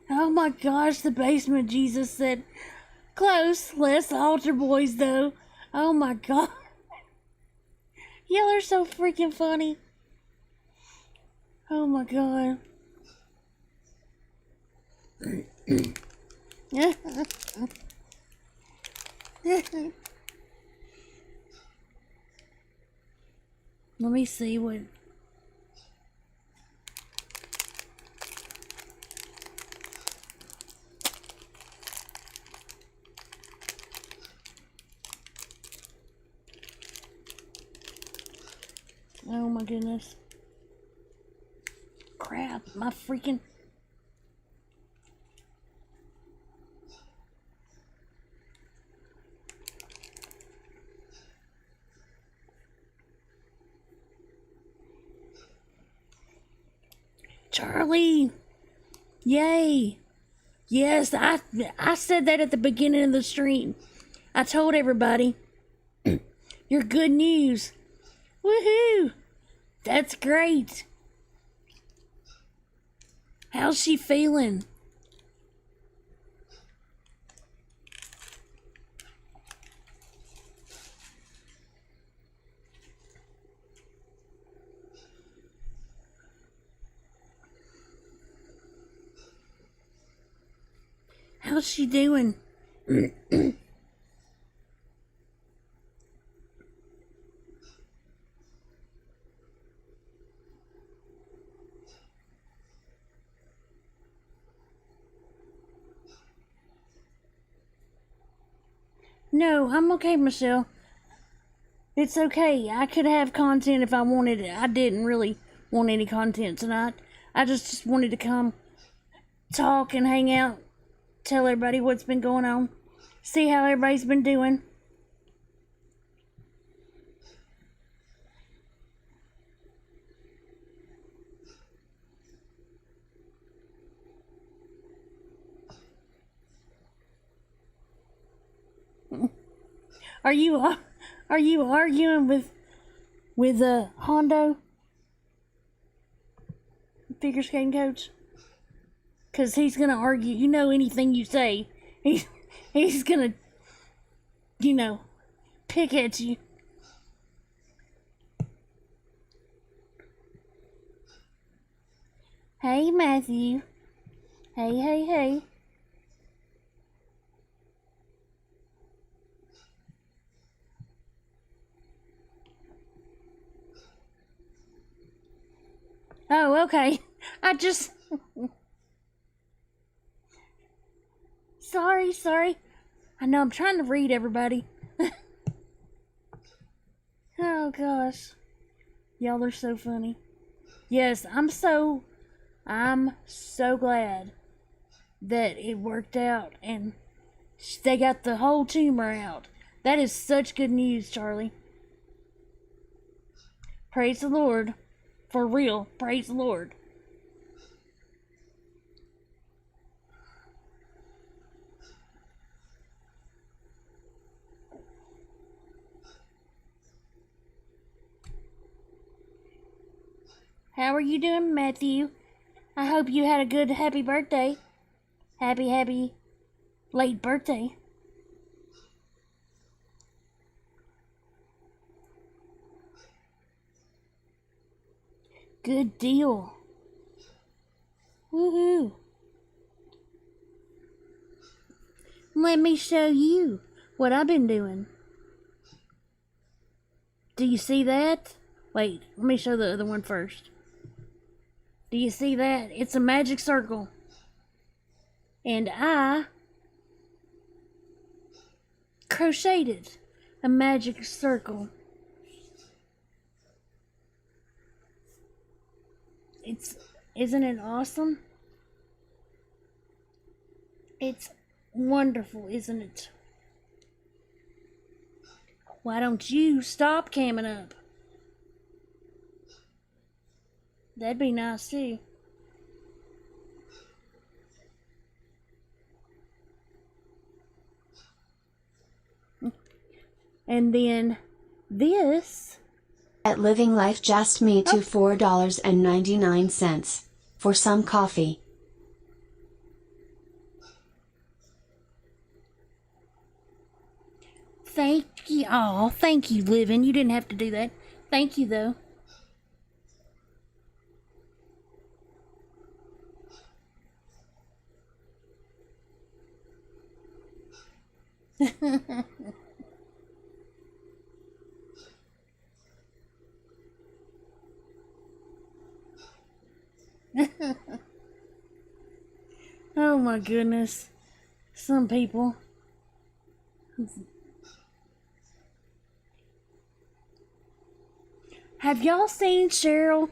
Oh my gosh, the Basement Jesus said, close, less altar boys though. Oh my god. Y'all are so freaking funny. Oh my god. Let me see what... Oh my goodness. Crap, my freaking... Charlie! Yay! Yes, I said that at the beginning of the stream. I told everybody. You're good news. Woohoo! That's great. How's she feeling? How's she doing? No, I'm okay, Michelle. It's okay. I could have content if I wanted it. I didn't really want any content tonight. I just wanted to come talk and hang out, tell everybody what's been going on, see how everybody's been doing. Are you arguing with Hondo, figure skating coach? Cause he's gonna argue. You know, anything you say, he's gonna, pick at you. Hey, Matthew. Hey. Oh, okay. I just... Sorry. I know, I'm trying to read everybody. Oh, gosh. Y'all are so funny. Yes, I'm so glad that it worked out and they got the whole tumor out. That is such good news, Charlie. Praise the Lord. For real, praise the Lord. How are you doing, Matthew? I hope you had a good, happy birthday. Happy late birthday. Good deal. Woohoo. Let me show you what I've been doing. Do you see that? Wait, let me show the other one first. Do you see that? It's a magic circle. And I crocheted a magic circle. Isn't it awesome? It's wonderful, isn't it? Why don't you stop camming up? That'd be nice too. And then this. At Living Life just me to $4.99 for some coffee. Thank you. Oh, thank you, Living. You didn't have to do that. Thank you, though. Oh my goodness. Some people. Have y'all seen Cheryl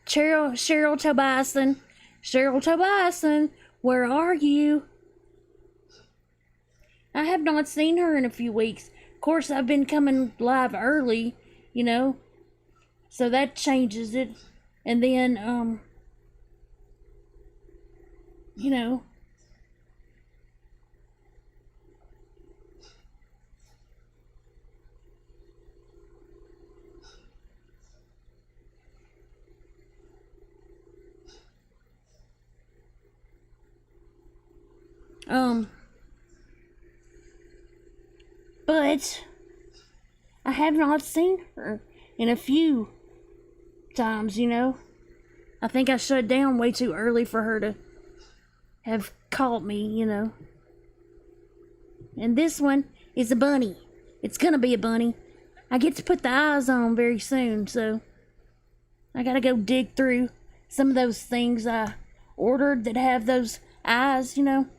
Tobison? Cheryl Tobison, where are you? I have not seen her in a few weeks. Of course, I've been coming live early, so that changes it. And then, but I have not seen her in a few times, I think I shut down way too early for her to have caught me, And this one is a bunny. It's gonna be a bunny. I get to put the eyes on very soon, so I gotta go dig through some of those things I ordered that have those eyes, I'm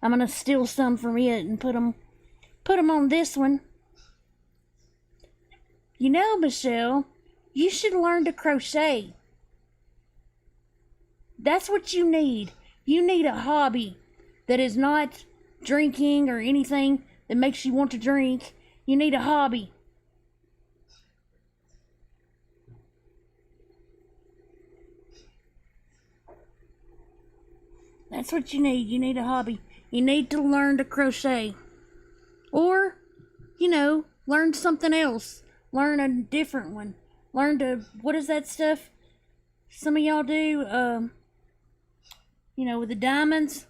gonna steal some from it and put them on this one. Michelle, you should learn to crochet. That's what you need. You need a hobby that is not drinking or anything that makes you want to drink. You need a hobby. That's what you need. You need a hobby. You need to learn to crochet. Or learn something else. Learn a different one. Learn to, what is that stuff some of y'all do? With the diamonds.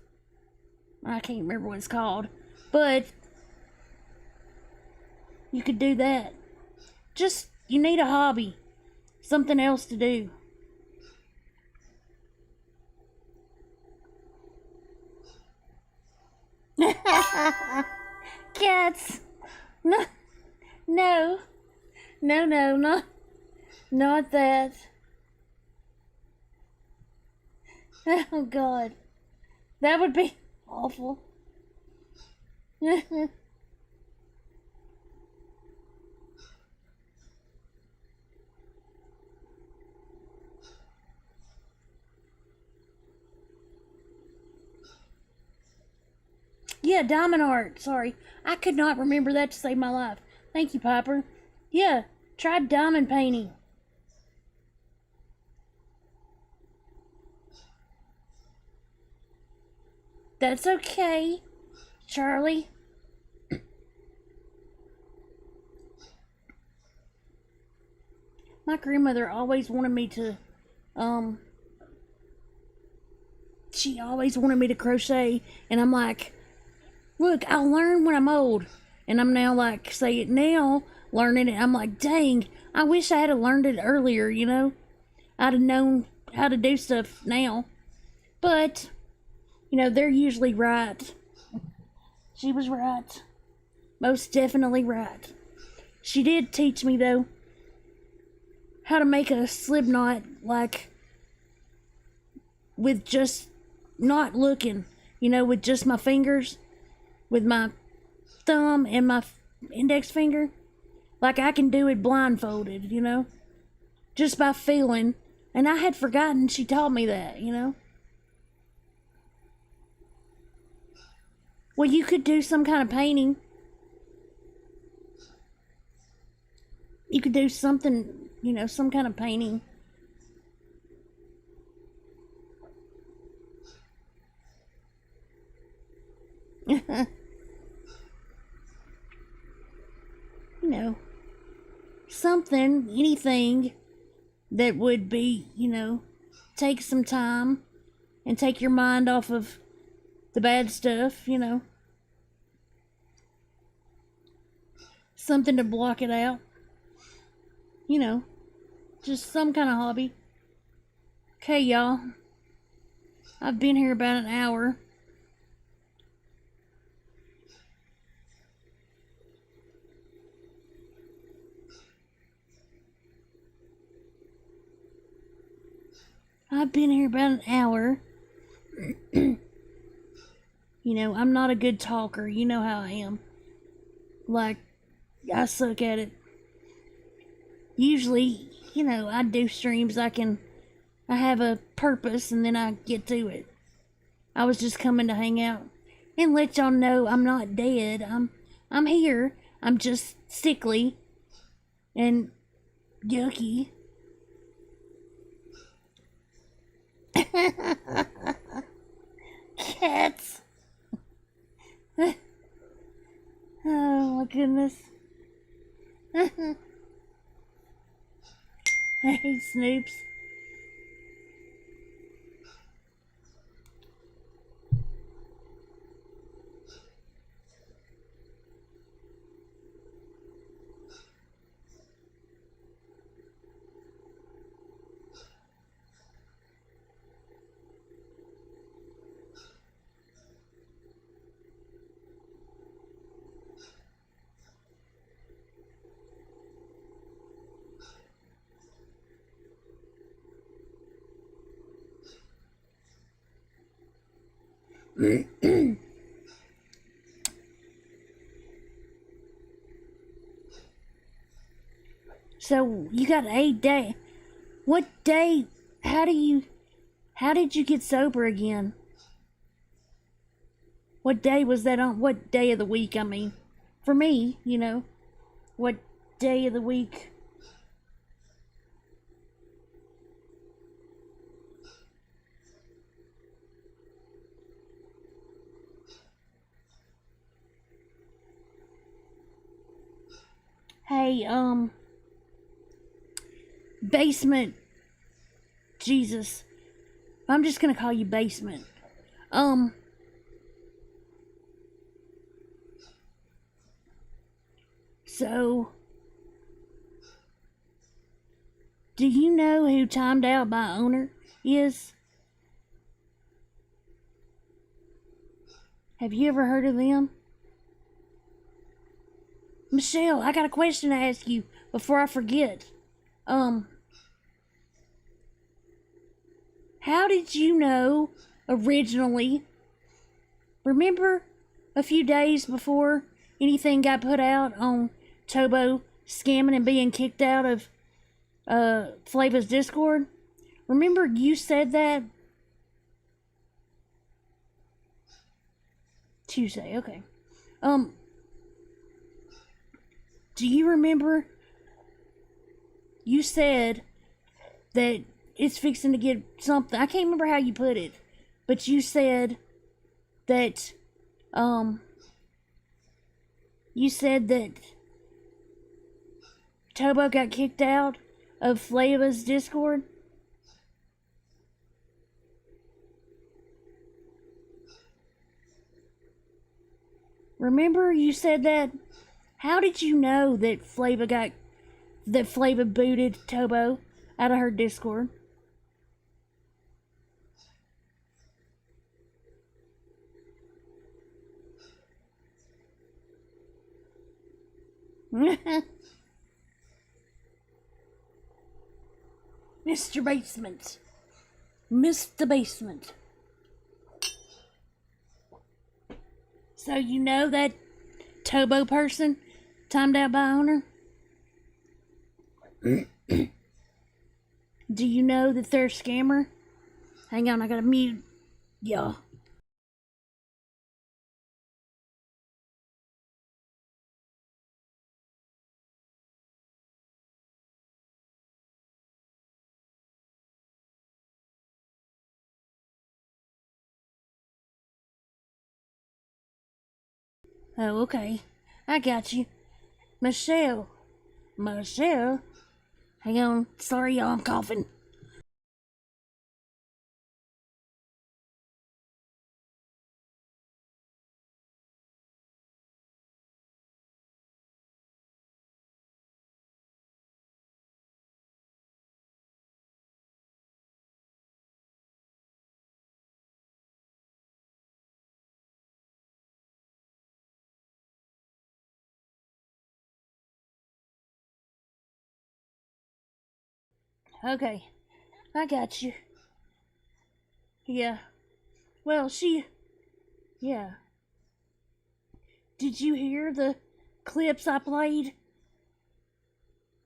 I can't remember what it's called. But you could do that. Just, you need a hobby. Something else to do. Cats. No. No. No, not that. Oh God. That would be awful. Yeah, diamond art. Sorry. I could not remember that to save my life. Thank you, Piper. Yeah, try diamond painting. That's okay, Charlie. My grandmother always wanted me to, she always wanted me to crochet, and I'm like, look, I'll learn when I'm old. And I'm now like, say it now, learning it. I'm like, dang, I wish I had learned it earlier, I'd have known how to do stuff now. But, they're usually right. She was right. Most definitely right. She did teach me, though, how to make a slip knot, like, with just not looking, with just my fingers, with my thumb and my index finger. Like, I can do it blindfolded, just by feeling. And I had forgotten she taught me that, Well, you could do some kind of painting. You could do something, some kind of painting. Something, anything that would be, take some time and take your mind off of the bad stuff, Something to block it out. Just some kind of hobby. Okay, y'all. I've been here about an hour. I'm not a good talker. You know how I am. Like, I suck at it. Usually, I do streams. I have a purpose and then I get to it. I was just coming to hang out and let y'all know I'm not dead. I'm here. I'm just sickly and yucky. Cats. Oh my goodness. Hey, Snoops. So you got 8 days. What day? How did you get sober again? What day was that on? What day of the week? I mean, for me, what day of the week? Hey, Basement. Jesus. I'm just gonna call you Basement. So, do you know who Timed Out by Owner is? Have you ever heard of them? Michelle, I got a question to ask you before I forget. How did you know originally? Remember a few days before anything got put out on Tobo scamming and being kicked out of Flava's Discord? Remember you said that? Tuesday, okay. Do you remember you said that it's fixing to get something? I can't remember how you put it, but you said that Tobo got kicked out of Flava's Discord. Remember you said that? How did you know that Flava booted Tobo out of her Discord? Mr. Basement. Mr. Basement. So you know that Tobo person timed out by Owner? Do you know that they're a scammer? Hang on, I gotta mute y'all. Oh, okay. I got you. Michelle. Hang on. Sorry, y'all, I'm coughing. Okay. I got you. Yeah. Well, yeah. Did you hear the clips I played?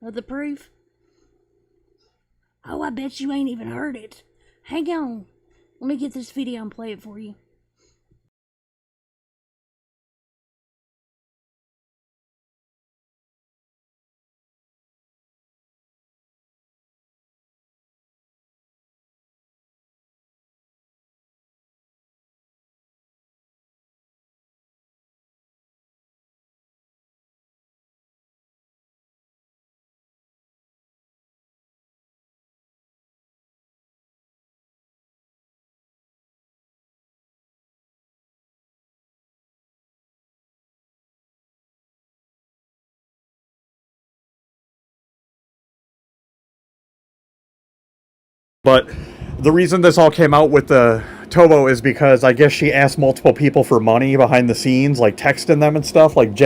Of the proof? Oh, I bet you ain't even heard it. Hang on. Let me get this video and play it for you. But the reason this all came out with the Tobo is because I guess she asked multiple people for money behind the scenes, like texting them and stuff, like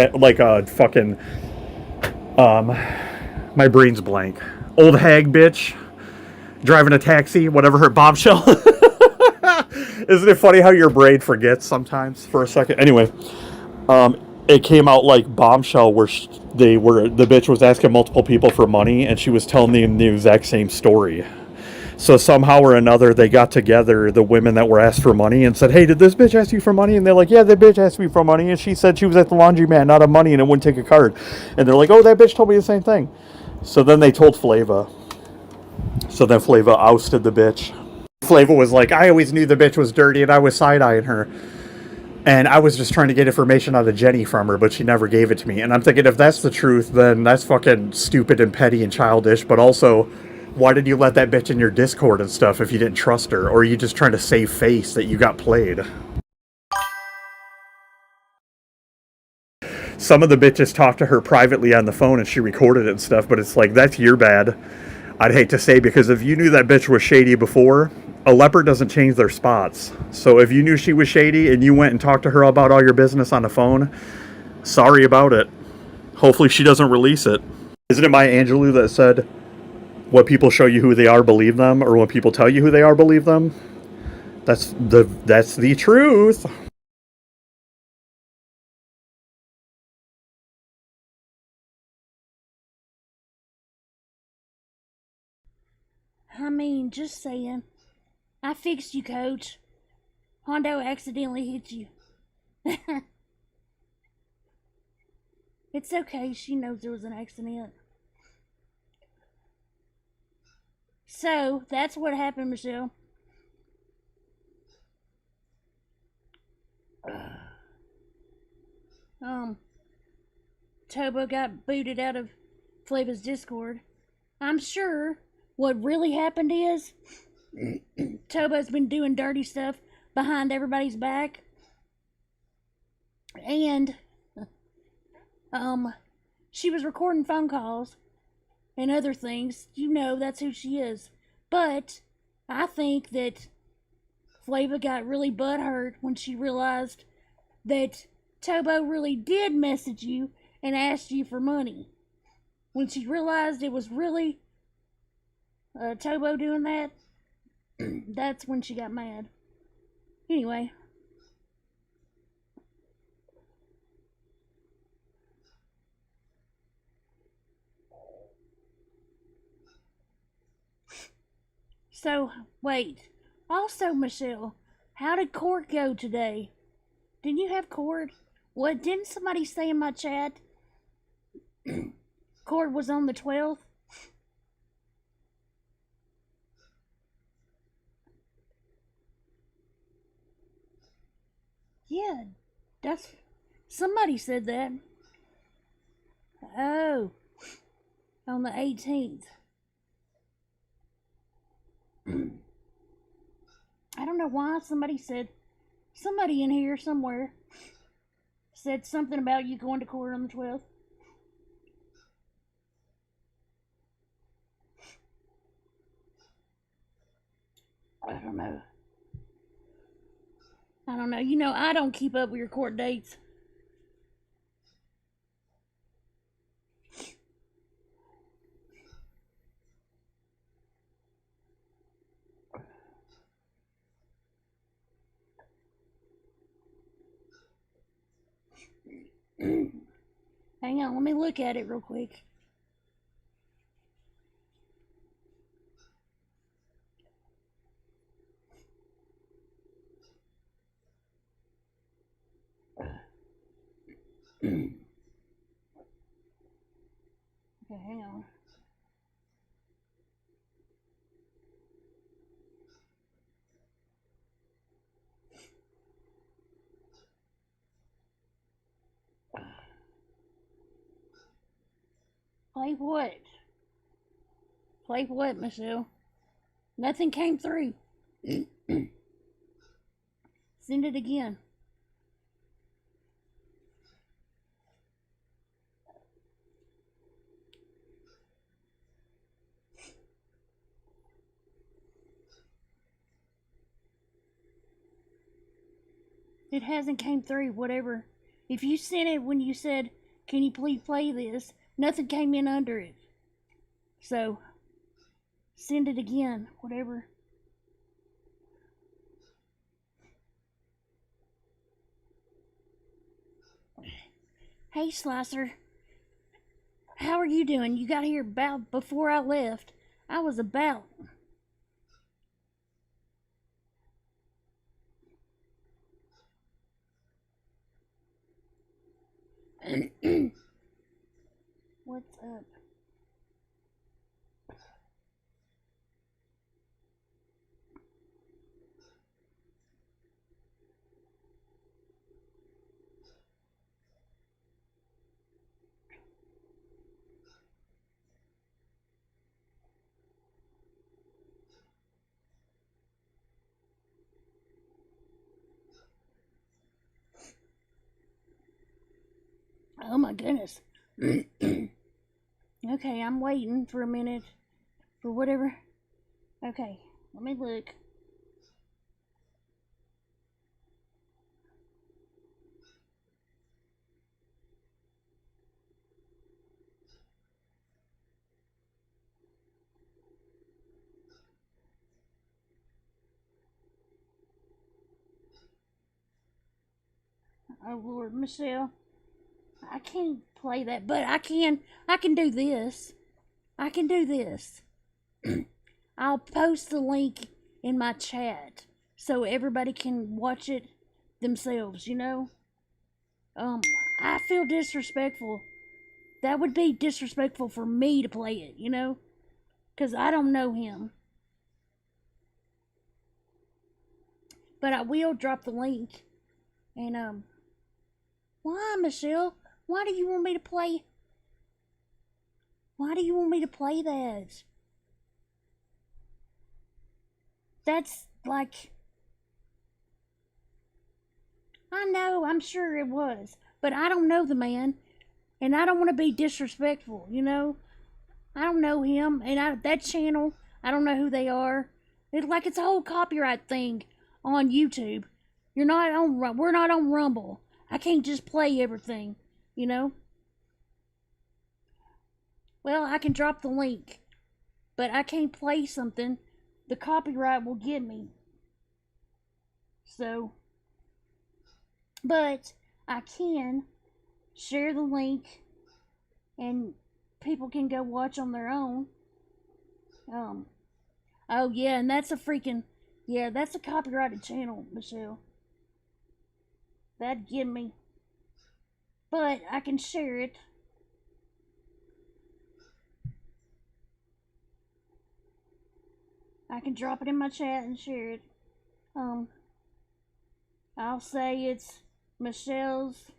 my brain's blank. Old hag bitch driving a taxi, whatever her bombshell. Isn't it funny how your brain forgets sometimes for a second? Anyway, it came out like bombshell where the bitch was asking multiple people for money and she was telling them the exact same story. So somehow or another, they got together, the women that were asked for money, and said, hey, did this bitch ask you for money? And they're like, yeah, that bitch asked me for money, and she said she was at the laundromat, not of money, and it wouldn't take a card. And they're like, oh, that bitch told me the same thing. So then they told Flava. So then Flava ousted the bitch. Flava was like, I always knew the bitch was dirty, and I was side-eyeing her. And I was just trying to get information out of Jenny from her, but she never gave it to me. And I'm thinking, if that's the truth, then that's fucking stupid and petty and childish. But also, why did you let that bitch in your Discord and stuff if you didn't trust her? Or are you just trying to save face that you got played? Some of the bitches talked to her privately on the phone and she recorded it and stuff, but it's like, that's your bad. I'd hate to say, because if you knew that bitch was shady before, a leopard doesn't change their spots. So if you knew she was shady and you went and talked to her about all your business on the phone, sorry about it. Hopefully she doesn't release it. Isn't it Maya Angelou that said, what people show you who they are, believe them, or when people tell you who they are, believe them? That's the truth. I mean, just saying. I fixed you, coach. Hondo accidentally hit you. It's okay, she knows it was an accident. So, that's what happened, Michelle. Tobo got booted out of Flava's Discord. I'm sure what really happened is Tobo's been doing dirty stuff behind everybody's back. And she was recording phone calls and other things. You know, that's who she is. But I think that Flava got really butthurt when she realized that Tobo really did message you and asked you for money. When she realized it was really Tobo doing that, that's when she got mad. Anyway. So, wait. Also, Michelle, how did court go today? Didn't you have court? What, didn't somebody say in my chat court was on the 12th? Yeah, that's... Somebody said that. Oh, on the 18th. I don't know why somebody in here somewhere said something about you going to court on the 12th. I don't know. You know, I don't keep up with your court dates. Hang on, let me look at it real quick. Okay, hang on. Play what? Play what, Michelle? Nothing came through. Send it again. It hasn't came through, whatever. If you sent it when you said, can you please play this, nothing came in under it. So, send it again, whatever. Hey, Slicer. How are you doing? You got here about before I left. I was about. What's up? Oh my goodness. Okay, I'm waiting for a minute for whatever. Okay, let me look. Oh Lord, Michelle, I can't play that, but I can do this. I can do this. I'll post the link in my chat so everybody can watch it themselves, you know? I feel disrespectful. That would be disrespectful for me to play it, you know? Because I don't know him. But I will drop the link. And, why, Michelle? Why do you want me to play? Why do you want me to play that? That's like... I know, I'm sure it was. But I don't know the man. And I don't want to be disrespectful, you know? I don't know him. And that channel, I don't know who they are. It's a whole copyright thing on YouTube. We're not on Rumble. I can't just play everything, you know? Well, I can drop the link. But I can't play something. The copyright will get me. So... But I can share the link and people can go watch on their own. Oh yeah, and that's that's a copyrighted channel, Michelle. That'd get me. But I can share it. I can drop it in my chat and share it. I'll say it's Michelle's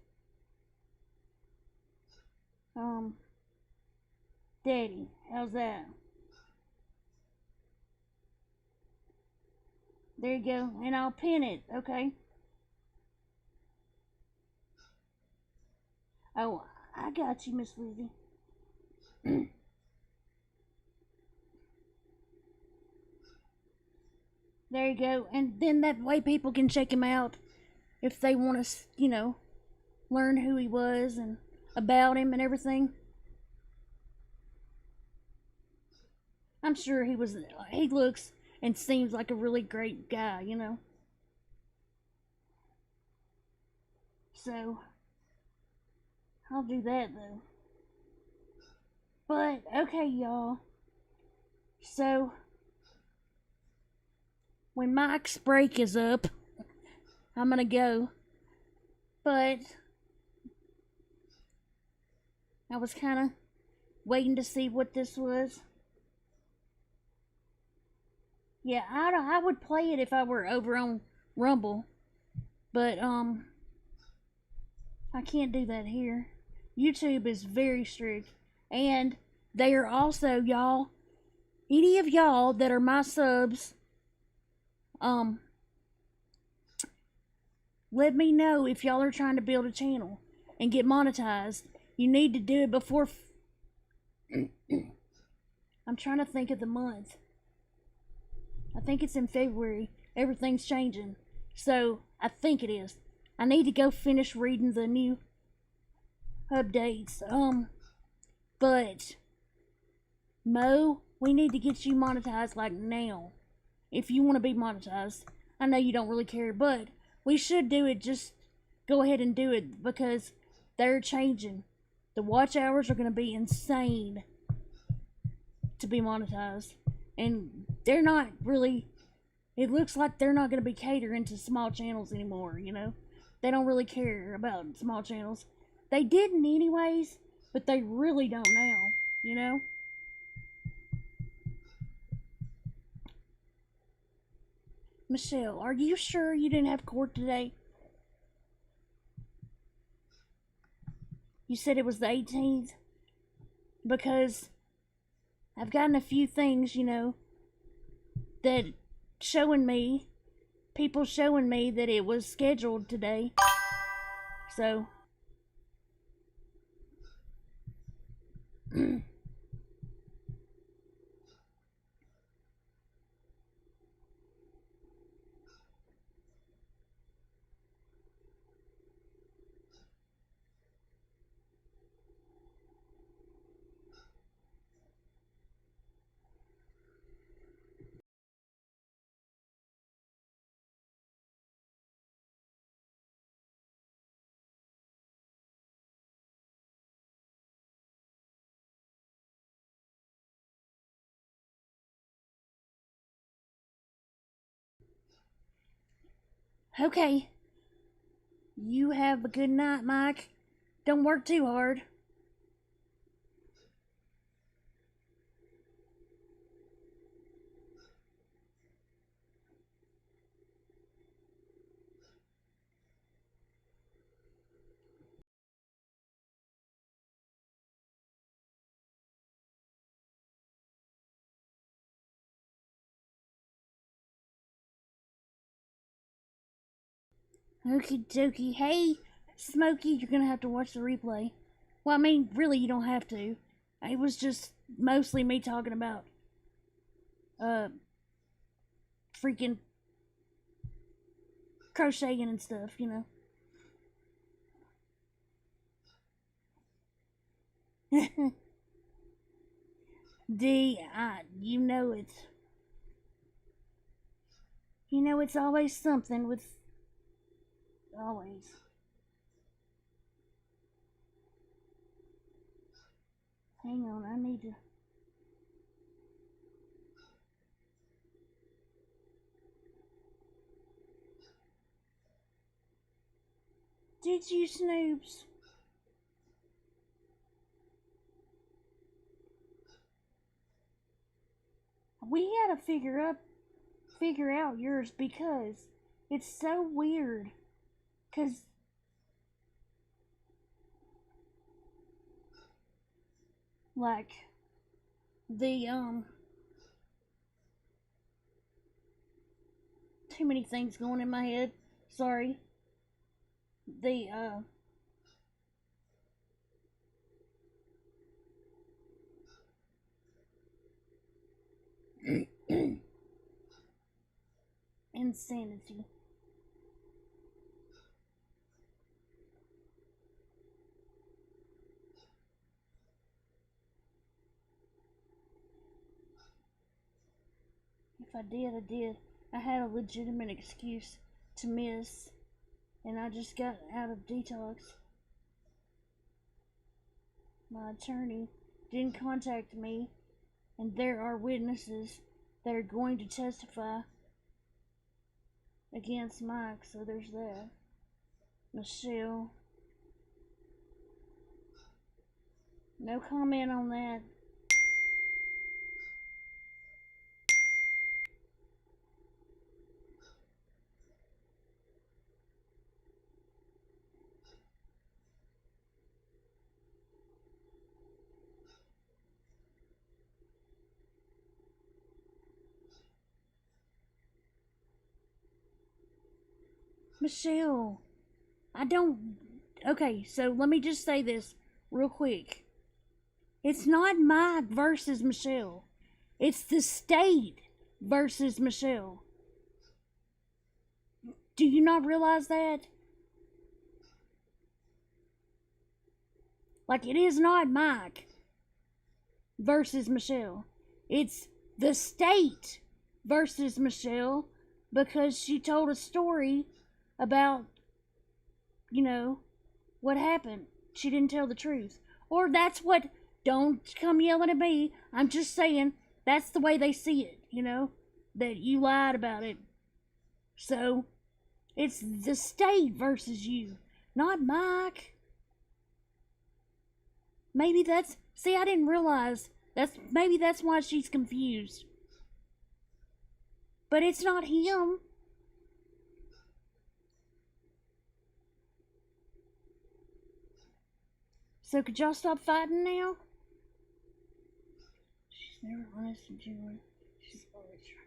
daddy. How's that? There you go. And I'll pin it, okay? Oh, I got you, Miss Lizzie. There you go. And then that way people can check him out if they want to, you know, learn who he was and about him and everything. I'm sure he looks and seems like a really great guy, you know. So, I'll do that though. But, okay, y'all. So, when Mike's break is up, I'm gonna go. But I was kind of waiting to see what this was. Yeah, I would play it if I were over on Rumble. But I can't do that here. YouTube is very strict. And they are also, y'all, any of y'all that are my subs, let me know if y'all are trying to build a channel and get monetized. You need to do it before... I'm trying to think of the month. I think it's in February. Everything's changing. So, I think it is. I need to go finish reading the new updates. But Mo, we need to get you monetized like now. If you want to be monetized. I know you don't really care, but we should do it. Just go ahead and do it because they're changing. The watch hours are going to be insane to be monetized. And they're not really, it looks like they're not going to be catering to small channels anymore, you know? They don't really care about small channels. They didn't anyways, but they really don't now, you know? Michelle, are you sure you didn't have court today? You said it was the 18th? Because I've gotten a few things, you know, that people showing me that it was scheduled today. So, Okay. You have a good night, Mike. Don't work too hard. Okie dokie. Hey, Smokey, you're gonna have to watch the replay. Well, I mean, really, you don't have to. It was just mostly me talking about, freaking crocheting and stuff, you know. You know it's, it's always something with, always. Hang on, I need to. Did you, Snoops? We had to figure out yours because it's so weird. Cause like the too many things going in my head. Sorry. The insanity. If I did, I did. I had a legitimate excuse to miss, and I just got out of detox. My attorney didn't contact me, and there are witnesses that are going to testify against Mike, so there's that. Michelle. No comment on that. Michelle, I don't. Okay, so let me just say this real quick. It's not Mike versus Michelle, it's the state versus Michelle. Do you not realize that? Like, it is not Mike versus Michelle. It's the state versus Michelle because she told a story about, what happened. She didn't tell the truth. Or that's what, don't come yelling at me. I'm just saying that's the way they see it, that you lied about it. So, it's the state versus you, not Mike. Maybe that's, see, I didn't realize, maybe that's why she's confused. But it's not him. So could y'all stop fighting now? She's never honest and genuine. She's always trying.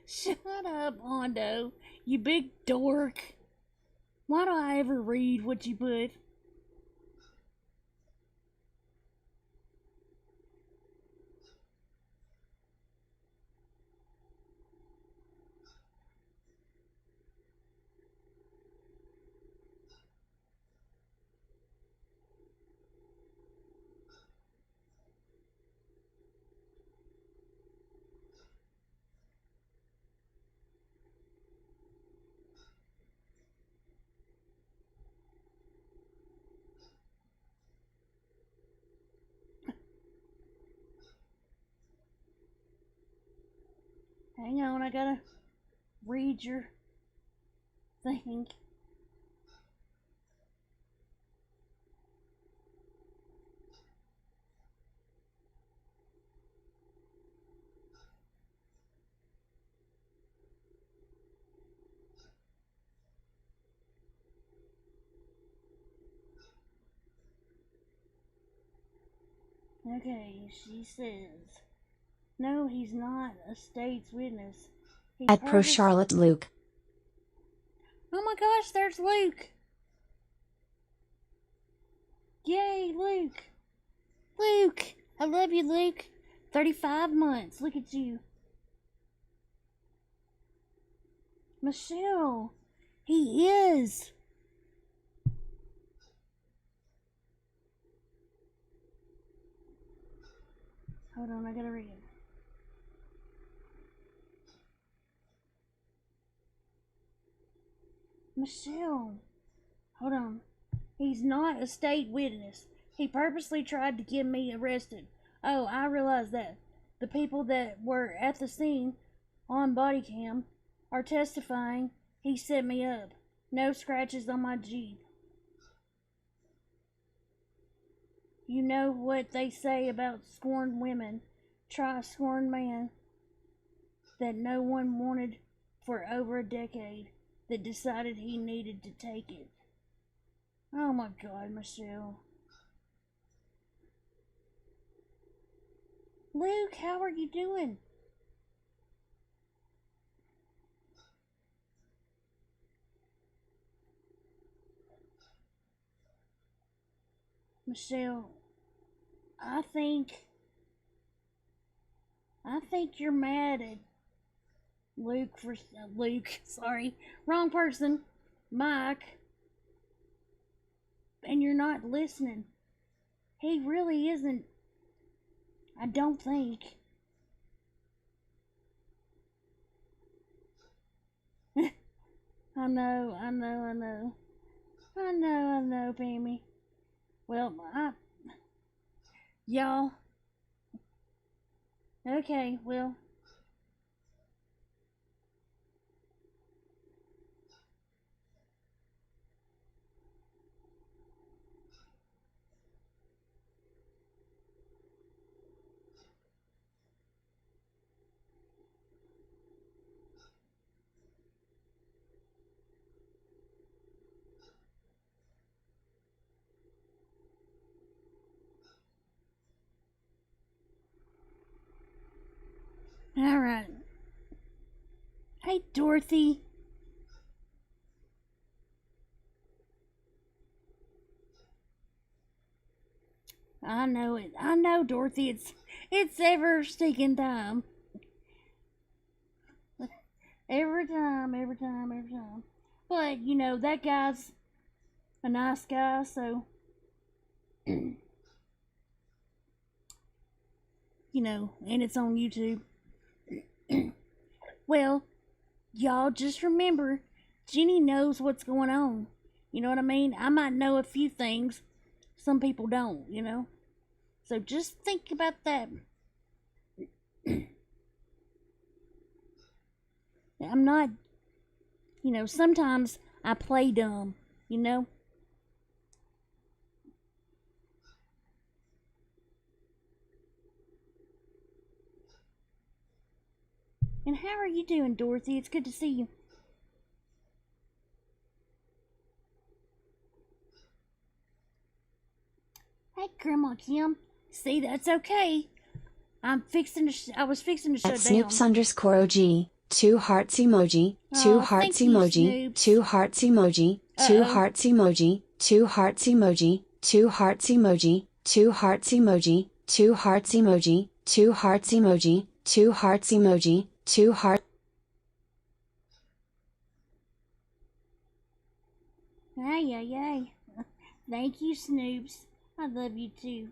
Shut up, Hondo. You big dork. Why do I ever read what you put? Hang on, I gotta read your thing. Okay, she says, no, he's not a state's witness. He At Pro Charlotte Luke. Oh my gosh, there's Luke. Yay, Luke. Luke, I love you, Luke. 35 months, look at you. Michelle, he is. Hold on, I gotta read it. Michelle, hold on. He's not a state witness. He purposely tried to get me arrested. Oh, I realize that. The people that were at the scene on body cam are testifying he set me up. No scratches on my Jeep. You know what they say about scorned women. Try a scorned man that no one wanted for over a decade, that decided he needed to take it. Oh my God, Michelle. Luke, how are you doing? Michelle, I think you're mad at Luke, sorry, wrong person, Mike, and you're not listening. He really isn't, I don't think. I know, Pammy. Well, y'all, okay, well, all right. Hey, Dorothy. I know it. I know, Dorothy. It's ever stinking time. Every time. But, you know, that guy's a nice guy, so, you know, and it's on YouTube. Well, y'all just remember, Jenny knows what's going on. You know what I mean? I might know a few things, some people don't, you know? So just think about that. I'm not, you know, sometimes I play dumb, you know? And how are you doing, Dorothy? It's good to see you. Hey, Grandma Kim. See, that's okay. I was fixing to shut At down. Snoops_OG, 2 hearts emoji, 2 Aw, hearts thank you, emoji, Snoops. 2 hearts emoji, 2 Uh-oh. hearts emoji, 2 hearts emoji, 2 hearts emoji, 2 hearts emoji, 2 hearts emoji, 2 hearts emoji, 2 hearts emoji, 2 heart. Ay, ay, ay. Thank you, Snoops. I love you too.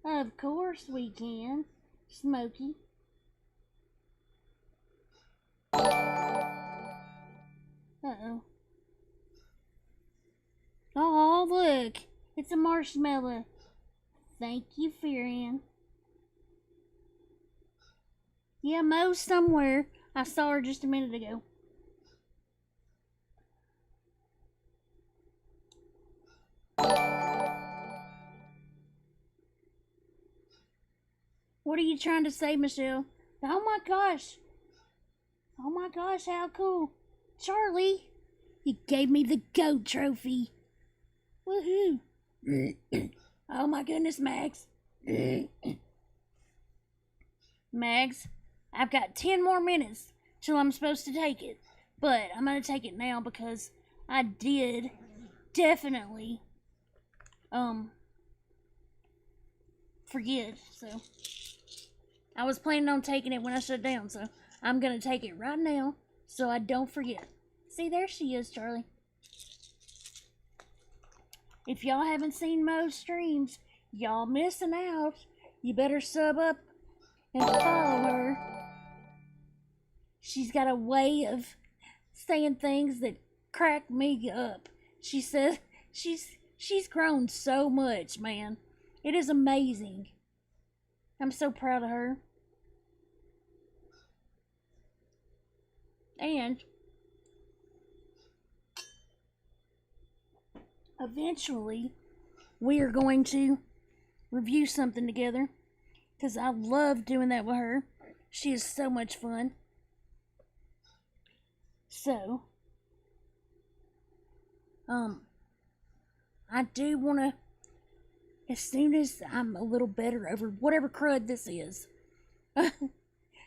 Of course we can, Smokey. Uh-oh. Oh, look. It's a marshmallow. Thank you, Furian. Yeah, Mo's somewhere. I saw her just a minute ago. What are you trying to say, Michelle? Oh my gosh. Oh my gosh, how cool. Charlie, you gave me the GOAT trophy. Woohoo. Oh my goodness, Max. Max, I've got 10 more minutes till I'm supposed to take it. But I'm going to take it now because I did definitely forget. So I was planning on taking it when I shut down, so I'm going to take it right now so I don't forget. See, there she is, Charlie. If y'all haven't seen Mo's streams, y'all missing out. You better sub up and follow her. She's got a way of saying things that crack me up. She says she's grown so much, man. It is amazing. I'm so proud of her. And eventually we are going to review something together because I love doing that with her. She is so much fun. So, I do want to, as soon as I'm a little better over whatever crud this is.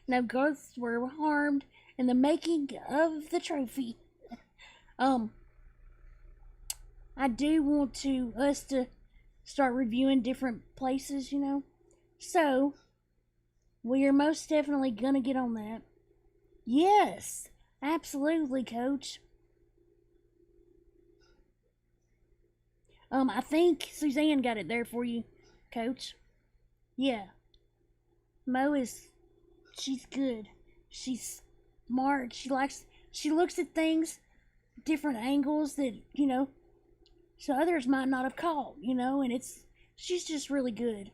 No ghosts were harmed in the making of the trophy. I do want us to start reviewing different places, you know. So, we are most definitely gonna get on that. Yes, absolutely, Coach. I think Suzanne got it there for you, Coach. Yeah. She's good. She's smart. She looks at things different angles that, you know, so others might not have caught, you know, and she's just really good.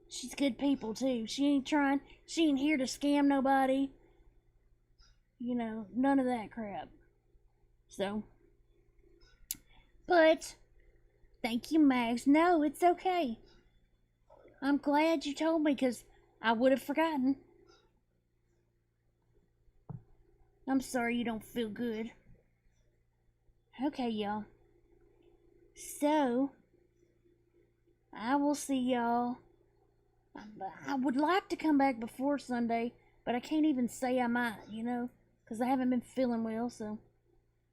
She's good people too. She ain't here to scam nobody. You know, none of that crap. So, but thank you, Max. No, it's okay. I'm glad you told me because I would have forgotten. I'm sorry you don't feel good. Okay, y'all. So, I will see y'all. I would like to come back before Sunday, but I can't even say I might, you know, because I haven't been feeling well, so.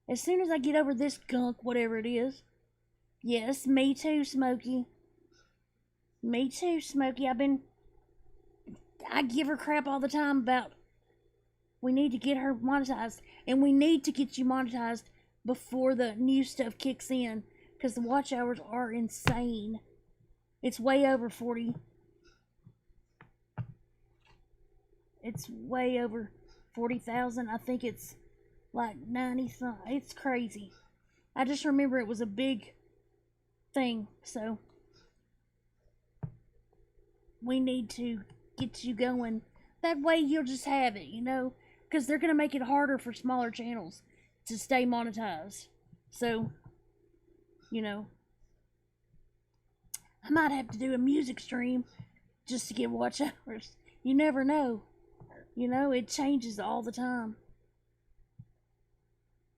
As soon as I get over this gunk, whatever it is. Yes, me too, Smokey. Me too, Smokey. I give her crap all the time about we need to get her monetized, and we need to get you monetized before the new stuff kicks in, because the watch hours are insane. It's way over 40. It's way over 40,000. I think it's like 90 something. It's crazy. I just remember it was a big thing, so we need to get you going. That way you'll just have it, you know, because they're going to make it harder for smaller channels to stay monetized. So, you know, I might have to do a music stream just to get watch hours. You never know. You know, it changes all the time.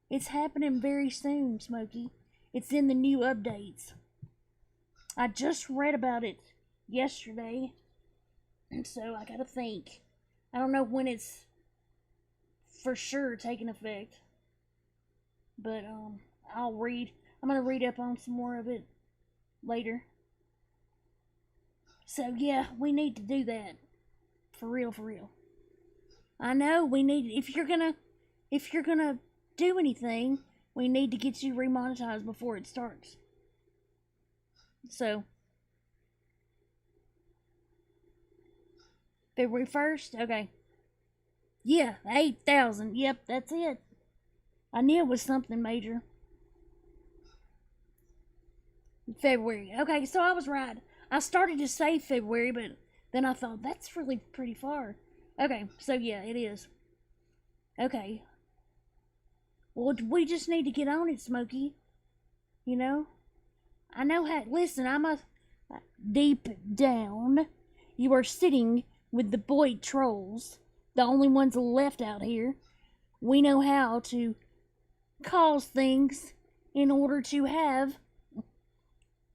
It's happening very soon, Smokey. It's in the new updates. I just read about it yesterday, and so I gotta think. I don't know when it's for sure taking effect, but I'll read. I'm gonna read up on some more of it later. So yeah, we need to do that. For real, for real. I know we need, if you're gonna do anything, we need to get you remonetized before it starts. So February 1st? Okay. Yeah, 8,000. Yep, that's it. I knew it was something major. February. Okay, so I was right. I started to say February, but then I thought, that's really pretty far. Okay, so yeah, it is. Okay. Well, we just need to get on it, Smokey. You know? I know how... Listen, I'm a... Deep down, you are sitting with the Boyd trolls, the only ones left out here. We know how to cause things in order to have,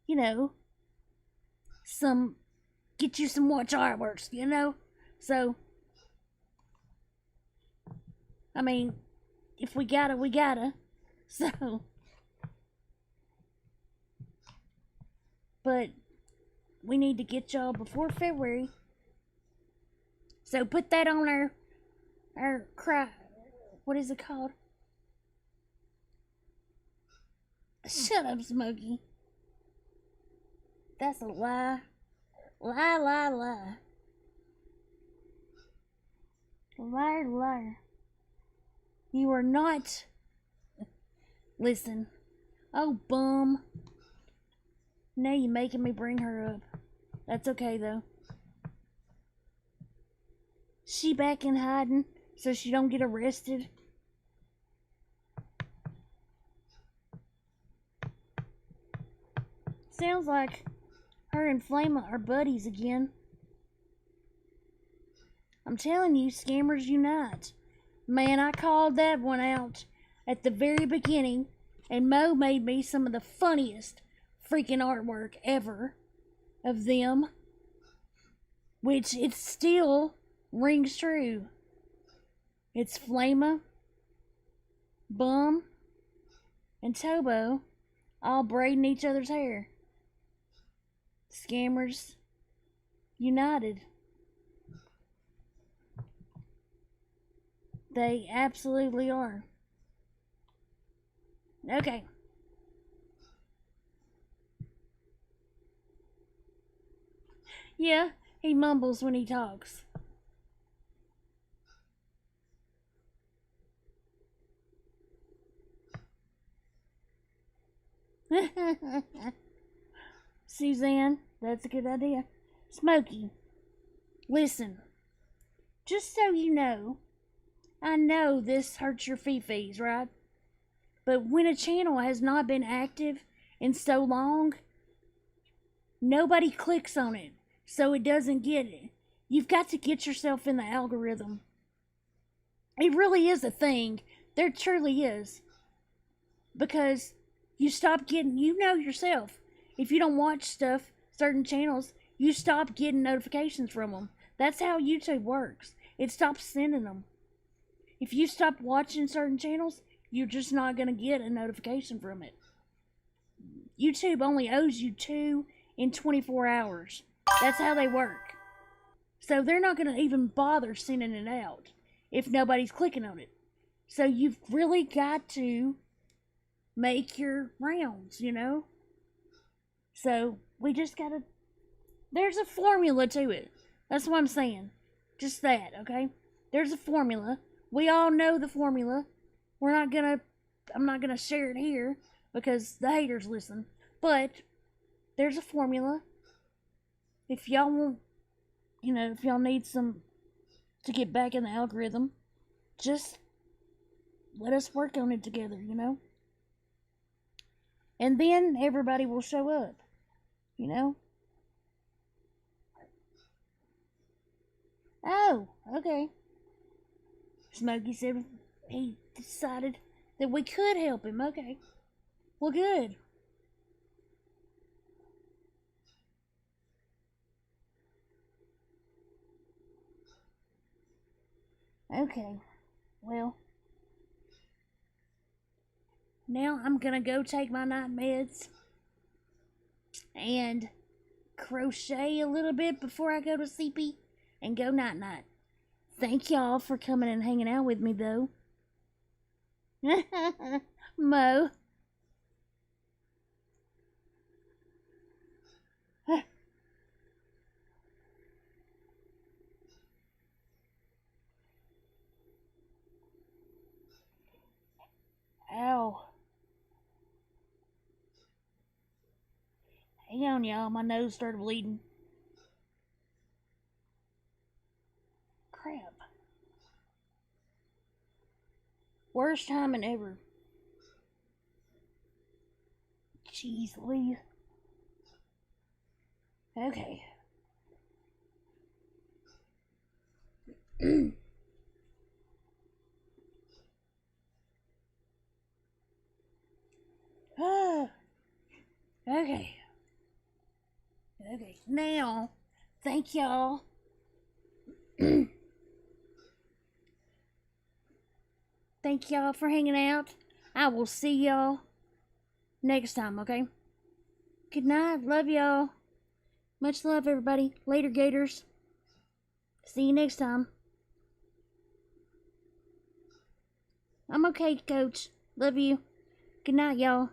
you know, get you some watch artworks, you know? So, I mean, if we gotta, we gotta. So, but we need to get y'all before February. So put that on our cry. What is it called? Shut up, Smokey. That's a lie. Lie, lie, lie. Liar, liar. You are not... Listen. Oh, bum. Now you're making me bring her up. That's okay, though. She back in hiding so she don't get arrested. Sounds like her and Flama are buddies again. I'm telling you, scammers unite. Man, I called that one out at the very beginning, and Mo made me some of the funniest freaking artwork ever of them, which it still rings true. It's Flama, Bum, and Tobo all braiding each other's hair. Scammers united. They absolutely are. Okay. Yeah, he mumbles when he talks. Suzanne, that's a good idea. Smokey, listen. Just so you know, I know this hurts your fee-fees, right? But when a channel has not been active in so long, nobody clicks on it, so it doesn't get it. You've got to get yourself in the algorithm. It really is a thing. There truly is. Because you stop getting, you know yourself, if you don't watch stuff, certain channels, you stop getting notifications from them. That's how YouTube works. It stops sending them. If you stop watching certain channels, you're just not going to get a notification from it. YouTube only owes you 2 in 24 hours. That's how they work. So they're not going to even bother sending it out if nobody's clicking on it. So you've really got to make your rounds, you know? So we just got to... There's a formula to it. That's what I'm saying. Just that, okay? There's a formula. We all know the formula. I'm not gonna share it here because the haters listen. But there's a formula. If y'all want, you know, if y'all need some to get back in the algorithm, just let us work on it together, you know? And then everybody will show up, you know? Oh, okay. Smokey said he decided that we could help him. Okay. Well, good. Okay. Well, now I'm gonna go take my night meds and crochet a little bit before I go to sleepy and go night night. Thank y'all for coming and hanging out with me, though. Mo. Ow. Hang on, y'all. My nose started bleeding. Crap. Worst timing ever. Jeez Louise. Okay. Okay. Okay. Now, thank y'all. Thank y'all for hanging out. I will see y'all next time, okay? Good night. Love y'all. Much love, everybody. Later, Gators. See you next time. I'm okay, Coach. Love you. Good night, y'all.